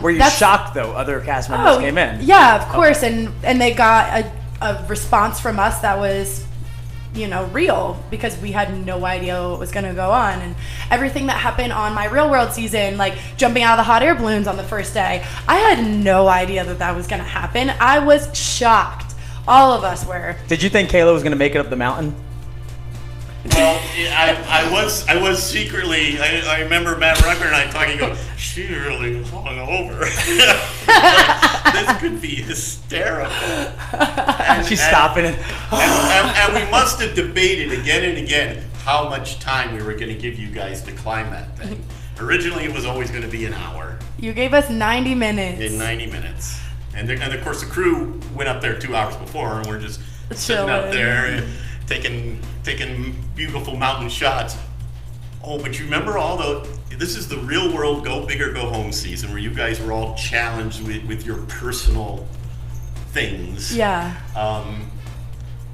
were you shocked though other cast members came in? Yeah, of course. And they got a response from us that was, real, because we had no idea what was going to go on. And everything that happened on my Real World season, like jumping out of the hot air balloons on the first day, I had no idea that was going to happen. I was shocked. All of us were. Did you think Kailah was going to make it up the mountain? Well, I was secretly. I remember Matt Rucker and I talking. Go, she really hung over. This could be hysterical. She's stopping it. And we must have debated again and again how much time we were going to give you guys to climb that thing. Originally, it was always going to be an hour. You gave us 90 minutes. In 90 minutes, and of course the crew went up there 2 hours before, and we're just sitting up there. Taking beautiful mountain shots. Oh, but you remember this is the Real World Go Big or Go Home season where you guys were all challenged with your personal things. Yeah.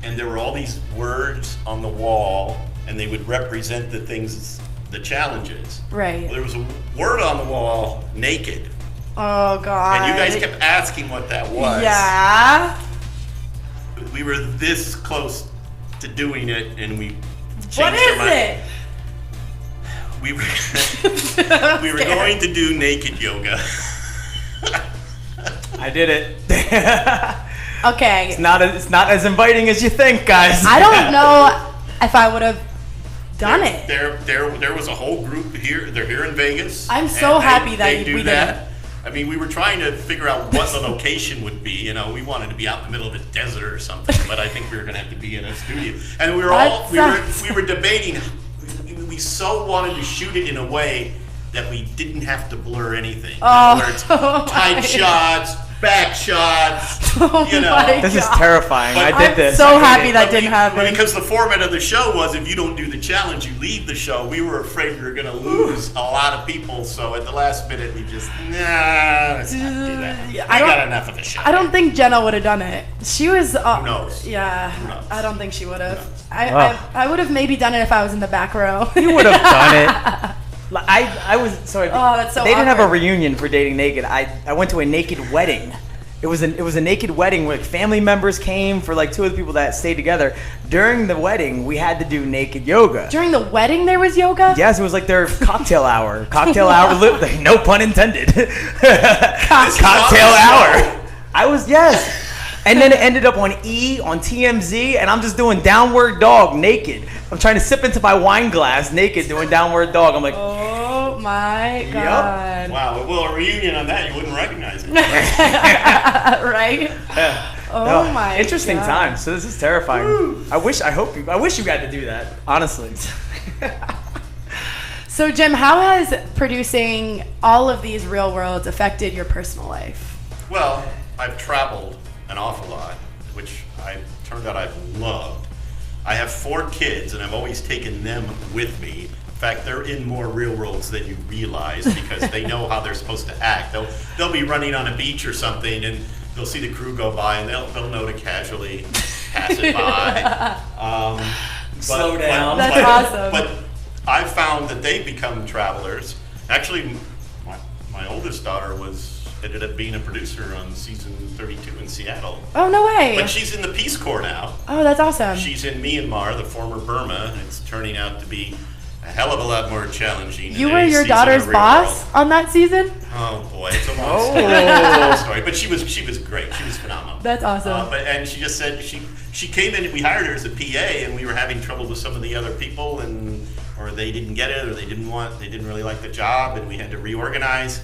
And there were all these words on the wall, and they would represent the challenges. Right. Well, there was a word on the wall, naked. Oh, God. And you guys kept asking what that was. Yeah. We were this close to doing it, and we changed What is our mind. it? We were going to do naked yoga. I did it. Okay. It's not as inviting as you think, guys. I don't know if I would have done it. There was a whole group here. They're here in Vegas. I'm so happy that we did do that. I mean, we were trying to figure out what the location would be. We wanted to be out in the middle of a desert or something, but I think we were going to have to be in a studio. And we were debating. We so wanted to shoot it in a way that we didn't have to blur anything. Where it's tight shots, back shots. This is terrifying. I did this. So happy that didn't happen. Because the format of the show was, if you don't do the challenge, you leave the show. We were afraid we were going to lose a lot of people, so at the last minute we just let's not do that. We got enough of the show. I don't think Jenna would have done it. She was. Who knows? Yeah. Who knows? I don't think she would have. I would have maybe done it if I was in the back row. You would have done it. I was sorry. Oh, that's so They didn't have a awkward. reunion for Dating Naked. I went to a naked wedding. It was a naked wedding where family members came for like two of the people that stayed together. During the wedding, we had to do naked yoga. During the wedding, there was yoga? Yes, it was like their cocktail hour. Cocktail hour, no pun intended. Cocktail hour. Yes. And then it ended up on E on TMZ, and I'm just doing downward dog naked. I'm trying to sip into my wine glass naked, doing downward dog. I'm like, oh my God. Wow, well, a reunion on that, you wouldn't recognize it. Right? yeah. Oh my interesting God. time. So this is terrifying. Woo. I wish you got to do that. Honestly. So Jim, how has producing all of these Real Worlds affected your personal life? Well, I've traveled an awful lot, which turned out I've loved. I have 4 kids, and I've always taken them with me. In fact, they're in more Real Worlds than you realize because they know how they're supposed to act. They'll be running on a beach or something, and they'll see the crew go by, and they'll know to casually pass it by. Slow down. That's awesome. But I've found that they become travelers. Actually, my oldest daughter was ended up being a producer on season 32 in Seattle. Oh, no way. But she's in the Peace Corps now. Oh, that's awesome. She's in Myanmar, the former Burma. It's turning out to be a hell of a lot more challenging. You were your daughter's boss on that season? Oh boy, it's a long story. But she was great. She was phenomenal. That's awesome. And she just said she came in. We hired her as a PA, and we were having trouble with some of the other people, or they didn't get it, or they didn't really like the job, and we had to reorganize.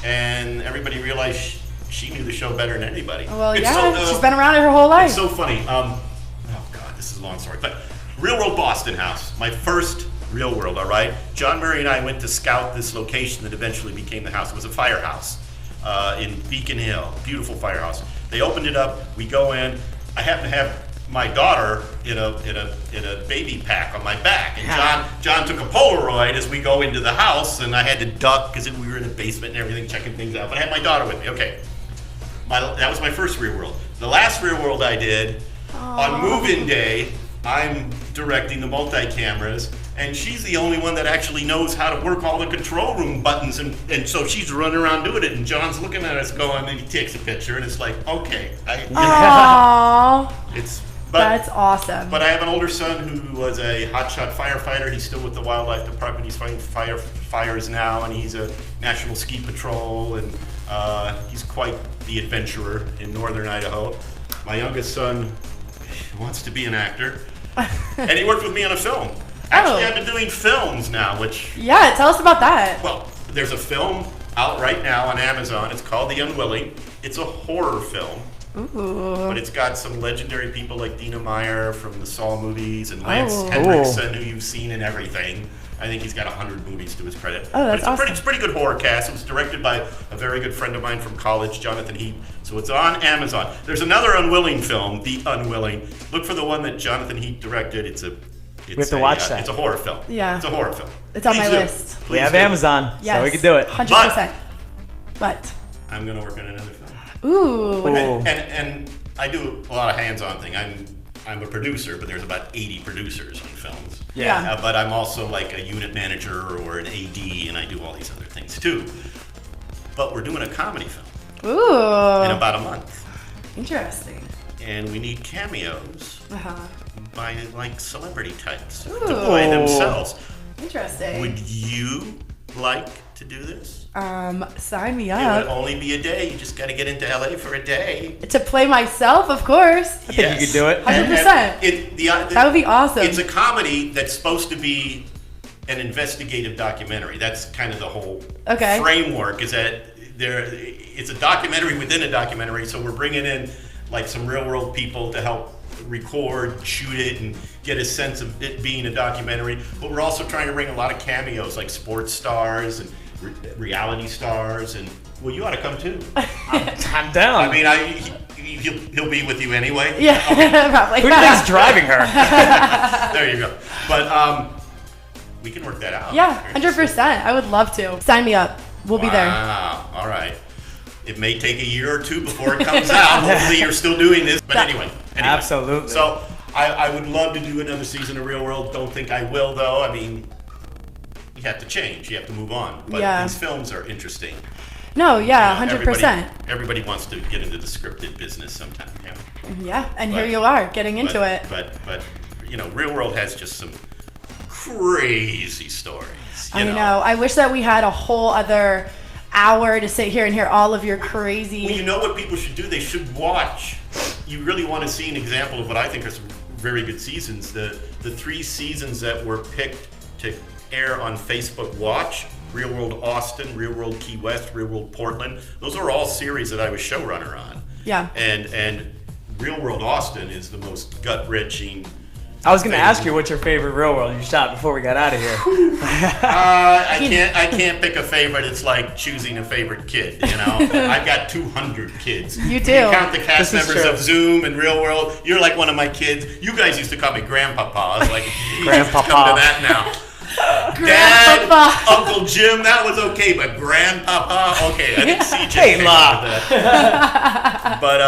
And everybody realized she knew the show better than anybody. Well, she's been around it her whole life. It's so funny. Oh God, this is a long story. But Real World Boston House, my first Real World, all right? John Murray and I went to scout this location that eventually became the house. It was a firehouse in Beacon Hill, beautiful firehouse. They opened it up. We go in. I happen to have my daughter in a baby pack on my back, and John took a Polaroid as we go into the house, and I had to duck because we were in the basement and everything, checking things out. But I had my daughter with me. Okay, that was my first Real World. The last Real World I did on move-in day. I'm directing the multi-cameras, and she's the only one that actually knows how to work all the control room buttons, and so she's running around doing it, and John's looking at us going, and he takes a picture, and it's like, okay. That's awesome. But I have an older son who was a hotshot firefighter. He's still with the Wildlife Department. He's fighting fires now, and he's a National Ski Patrol, and he's quite the adventurer in northern Idaho. My youngest son wants to be an actor, and he worked with me on a film. Actually, I've been doing films now, which... Yeah, tell us about that. Well, there's a film out right now on Amazon. It's called The Unwilling. It's a horror film. Ooh. But it's got some legendary people like Dina Meyer from the Saw movies and Lance Henriksen, who you've seen in everything. I think he's got 100 movies to his credit. Oh, that's awesome. It's a pretty good horror cast. It was directed by a very good friend of mine from college, Jonathan Heap. So it's on Amazon. There's another Unwilling film, The Unwilling. Look for the one that Jonathan Heap directed. We have to watch that. It's a horror film. Yeah. It's a horror film. It's on my list. We have Amazon, so we can do it. 100%. But I'm going to work on another film. Ooh. And I do a lot of hands-on thing. I'm a producer, but there's about 80 producers on films. Yeah. But I'm also like a unit manager or an AD, and I do all these other things too. But we're doing a comedy film. Ooh. In about a month. Interesting. And we need cameos by like celebrity types Ooh. to play themselves. Interesting. Would you like to do this? Sign me It up. would only be a day. You just got to get into LA for a day. To play myself, of course. I think you could do it. 100%. That would be awesome. It's a comedy that's supposed to be an investigative documentary. That's kind of the whole framework. Is that it's a documentary within a documentary. So we're bringing in like some real world people to help record, shoot it, and get a sense of it being a documentary. But we're also trying to bring a lot of cameos, like sports stars and reality stars, and well, you ought to come too. I'm down. I mean, he'll be with you anyway. Yeah, okay. probably. Who do you think's driving her? There you go. But we can work that out. Yeah, 100%. I would love to. Sign me up. We'll be there. Wow. All right. It may take a year or two before it comes out. Hopefully you're still doing this. But anyway. Absolutely. So I would love to do another season of Real World. Don't think I will, though. I mean, you have to change. You have to move on. But these films are interesting. No, yeah, 100%. Everybody wants to get into the scripted business sometime. Yeah, and here you are, getting into it. But Real World has just some crazy stories. I know. I wish that we had a whole other hour to sit here and hear all of your crazy... Well, you know what people should do? They should watch. You really want to see an example of what I think are some very good seasons. The 3 seasons that were picked to air on Facebook Watch: Real World Austin, Real World Key West, Real World Portland. Those are all series that I was showrunner on. Yeah. And Real World Austin is the most gut-wrenching. I was going to ask you what's your favorite Real World you shot before we got out of here. I can't pick a favorite. It's like choosing a favorite kid. I've got 200 kids. You do. You count the cast members of Zoom and Real World. You're like one of my kids. You guys used to call me Grandpapa. I was like, Grandpapa. Come to that now. Dad, Uncle Jim, that was okay, but Grandpapa, okay. I think CJ came up with that. But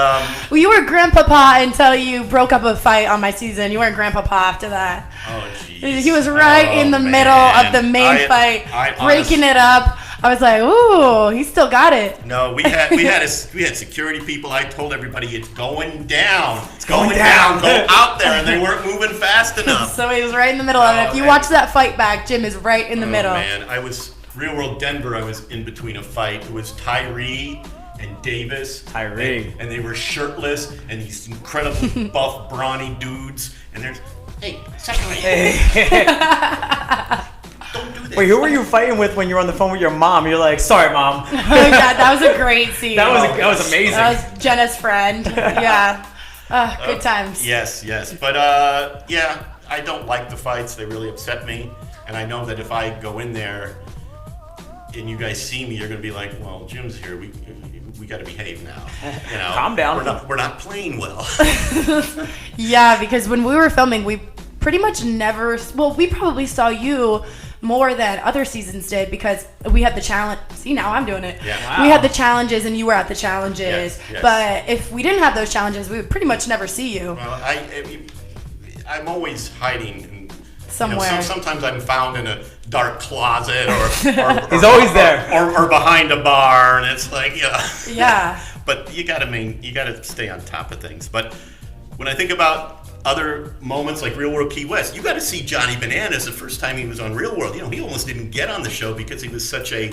well, you were Grandpapa until you broke up a fight on my season. You weren't Grandpapa after that. Oh, jeez. He was right in the middle of the main fight, breaking it up. I was like, ooh, he still got it. No, we had security people. I told everybody it's going down. It's going down. Go out there, and they weren't moving fast enough. So he was right in the middle of it. If you watch that fight back, Jim is right in the middle. Man, I was Real World Denver. I was in between a fight. It was Tyree and Davis. Tyree. And they were shirtless, and these incredible buff, brawny dudes. And there's, hey, separate. Don't do this. Wait, who were you fighting with when you were on the phone with your mom? You're like, sorry, Mom. That was a great scene. That was amazing. That was Jenna's friend. Yeah. Good times. Yes. But, yeah, I don't like the fights. They really upset me. And I know that if I go in there and you guys see me, you're going to be like, well, Jim's here. We got to behave now. You know, calm down. We're not playing well. Yeah, because when we were filming, we pretty much never. Well, we probably saw you more than other seasons did because we had the challenge. See, now I'm doing it. Yeah. Wow. We had the challenges, and you were at the challenges. Yes. But if we didn't have those challenges, we would pretty much never see you. Well, I'm always hiding. Somewhere. Sometimes I'm found in a dark closet, or He's always there, or behind a bar, and it's like, Yeah. But you gotta stay on top of things. But when I think about other moments like Real World Key West, you got to see Johnny Bananas the first time he was on Real World. He almost didn't get on the show because he was such a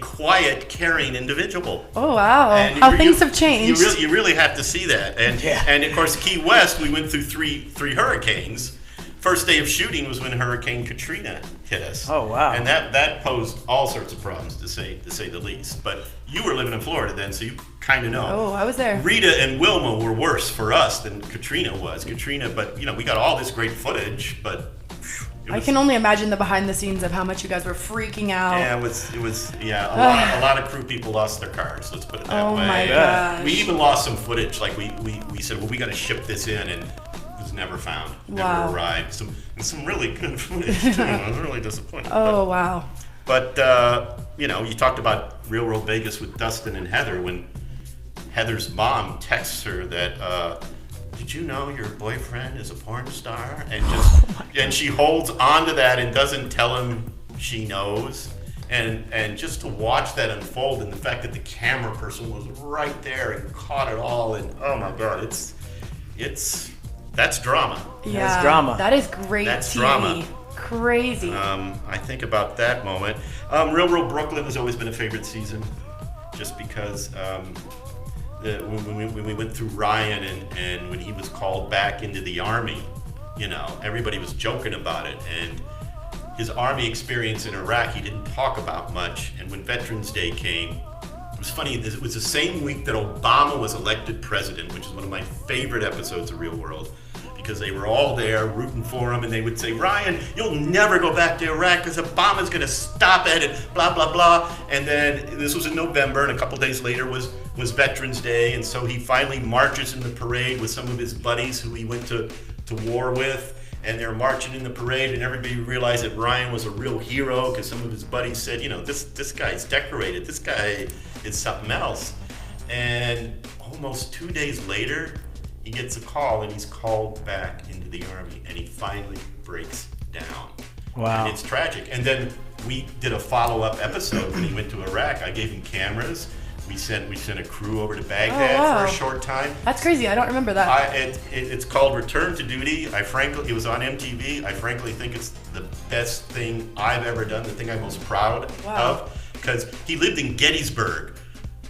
quiet, caring individual. Oh wow! And How things have changed. You really have to see that. And of course, Key West, we went through three hurricanes. First day of shooting was when Hurricane Katrina hit us. Oh wow! And that posed all sorts of problems, to say the least. But you were living in Florida then, so you kind of know. Oh, I was there. Rita and Wilma were worse for us than Katrina was. But we got all this great footage, but I can only imagine the behind the scenes of how much you guys were freaking out. Yeah, it was a lot of crew people lost their cars. Let's put it that way. Oh my gosh! We even lost some footage. Like we said, well, we got to ship this in, and it was never found. Wow. Never arrived. Some really good footage too. I was really disappointed. Oh wow! But you talked about Real World Vegas with Dustin and Heather when Heather's mom texts her that. Did you know your boyfriend is a porn star? And and she holds on to that and doesn't tell him she knows. And just to watch that unfold, and the fact that the camera person was right there and caught it all, and oh my God, that's drama. Yeah, that's drama. That is great. That's TV. drama. Crazy. I think about that moment. Real World Brooklyn has always been a favorite season, just because. When we went through Ryan and when he was called back into the Army, everybody was joking about it. And his Army experience in Iraq, he didn't talk about much. And when Veterans Day came, it was funny, it was the same week that Obama was elected president, which is one of my favorite episodes of Real World, because they were all there rooting for him, and they would say, Ryan, you'll never go back to Iraq because Obama's going to stop it, and blah, blah, blah. And then this was in November, and a couple days later was Veterans Day, and so he finally marches in the parade with some of his buddies who he went to war with, and they're marching in the parade, and everybody realized that Ryan was a real hero because some of his buddies said, this guy's decorated, this guy is something else. And almost 2 days later, he gets a call, and he's called back into the Army, and he finally breaks down. Wow. And it's tragic. And then we did a follow-up episode when he went to Iraq. I gave him cameras. We sent a crew over to Baghdad for a short time. That's crazy. I don't remember that. It's called Return to Duty. It was on MTV. I frankly think it's the best thing I've ever done, the thing I'm most proud of, because he lived in Gettysburg,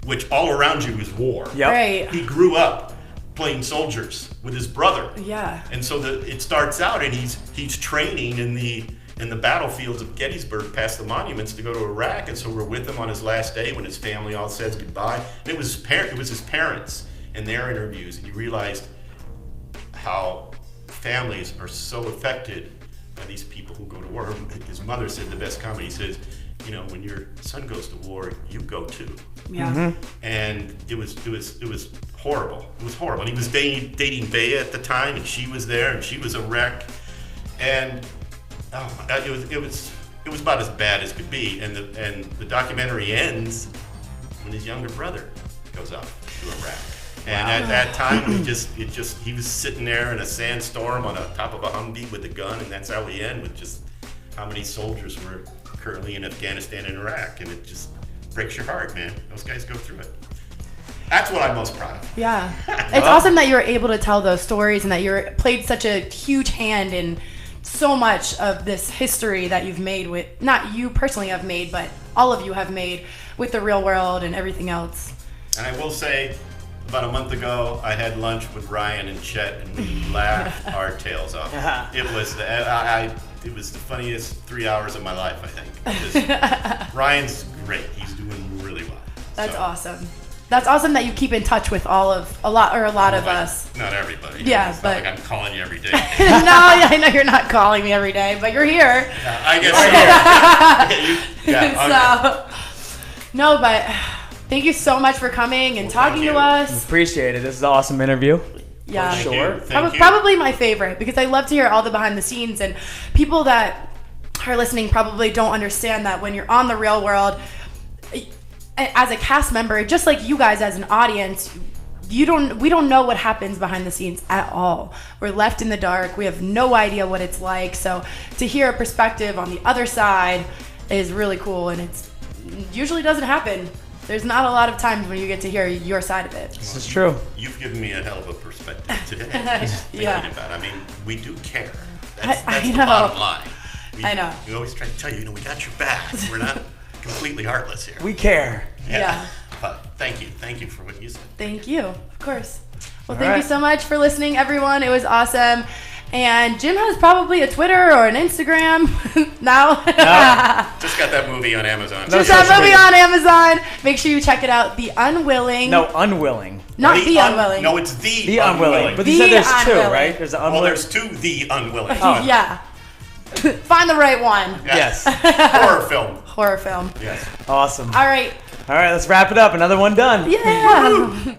which all around you is war. Yep. Right. He grew up playing soldiers with his brother. Yeah. And so it starts out, and he's training in the battlefields of Gettysburg past the monuments to go to Iraq. And so we're with him on his last day when his family all says goodbye. And it was his parents and their interviews, and you realized how families are so affected by these people who go to war. His mother said the best comment. He says, when your son goes to war, you go too. Yeah. Mm-hmm. And it was horrible. It was horrible. And he was dating Bea at the time, and she was there, and she was a wreck. And it was about as bad as could be. And the documentary ends when his younger brother goes up to Iraq. And at that time, he was sitting there in a sandstorm on the top of a Humvee with a gun, and that's how he ended, with just how many soldiers were currently in Afghanistan and Iraq, and it just breaks your heart, man. Those guys go through it. That's what I'm most proud of. Yeah. It's awesome that you're able to tell those stories and that you're played such a huge hand in so much of this history that you've made with, not you personally have made, but all of you have made with the real world and everything else. And I will say, about a month ago, I had lunch with Ryan and Chet, and we laughed our tails off. It was it was the funniest 3 hours of my life, I think. Because Ryan's great. He's doing really well. That's awesome. That's awesome that you keep in touch with a lot of us. Not everybody. Yeah, it's but not like I'm calling you every day. No, I know you're not calling me every day, but you're here. Yeah, I guess so. No, but thank you so much for coming and talking to us. Appreciate it. This is an awesome interview. Yeah, Sure. Probably my favorite, because I love to hear all the behind the scenes, and people that are listening probably don't understand that when you're on the real world, as a cast member, just like you guys as an audience, we don't know what happens behind the scenes at all. We're left in the dark. We have no idea what it's like. So to hear a perspective on the other side is really cool, and it usually doesn't happen. There's not a lot of times when you get to hear your side of it. This is true. You've given me a hell of a perspective today. Thinking about it. I mean, we do care. That's the bottom line. I know. We always try to tell you, we got your back. We're not completely heartless here. We care. Yeah. But thank you for what you said. Thank you, of course. Well, thank you so much for listening, everyone. It was awesome. And Jim has probably a Twitter or an Instagram now. No, just got that movie on Amazon. Just that movie on Amazon. Make sure you check it out. The Unwilling. No, Unwilling. Not The Unwilling. No, it's The Unwilling. But The you said there's Unwilling. two, right? There's the Unwilling. Well, there's two The Unwilling. Oh. Yeah. Find the right one. Yes. Horror film. Horror film. Yes. Awesome. All right. All right, let's wrap it up. Another one done. Yeah.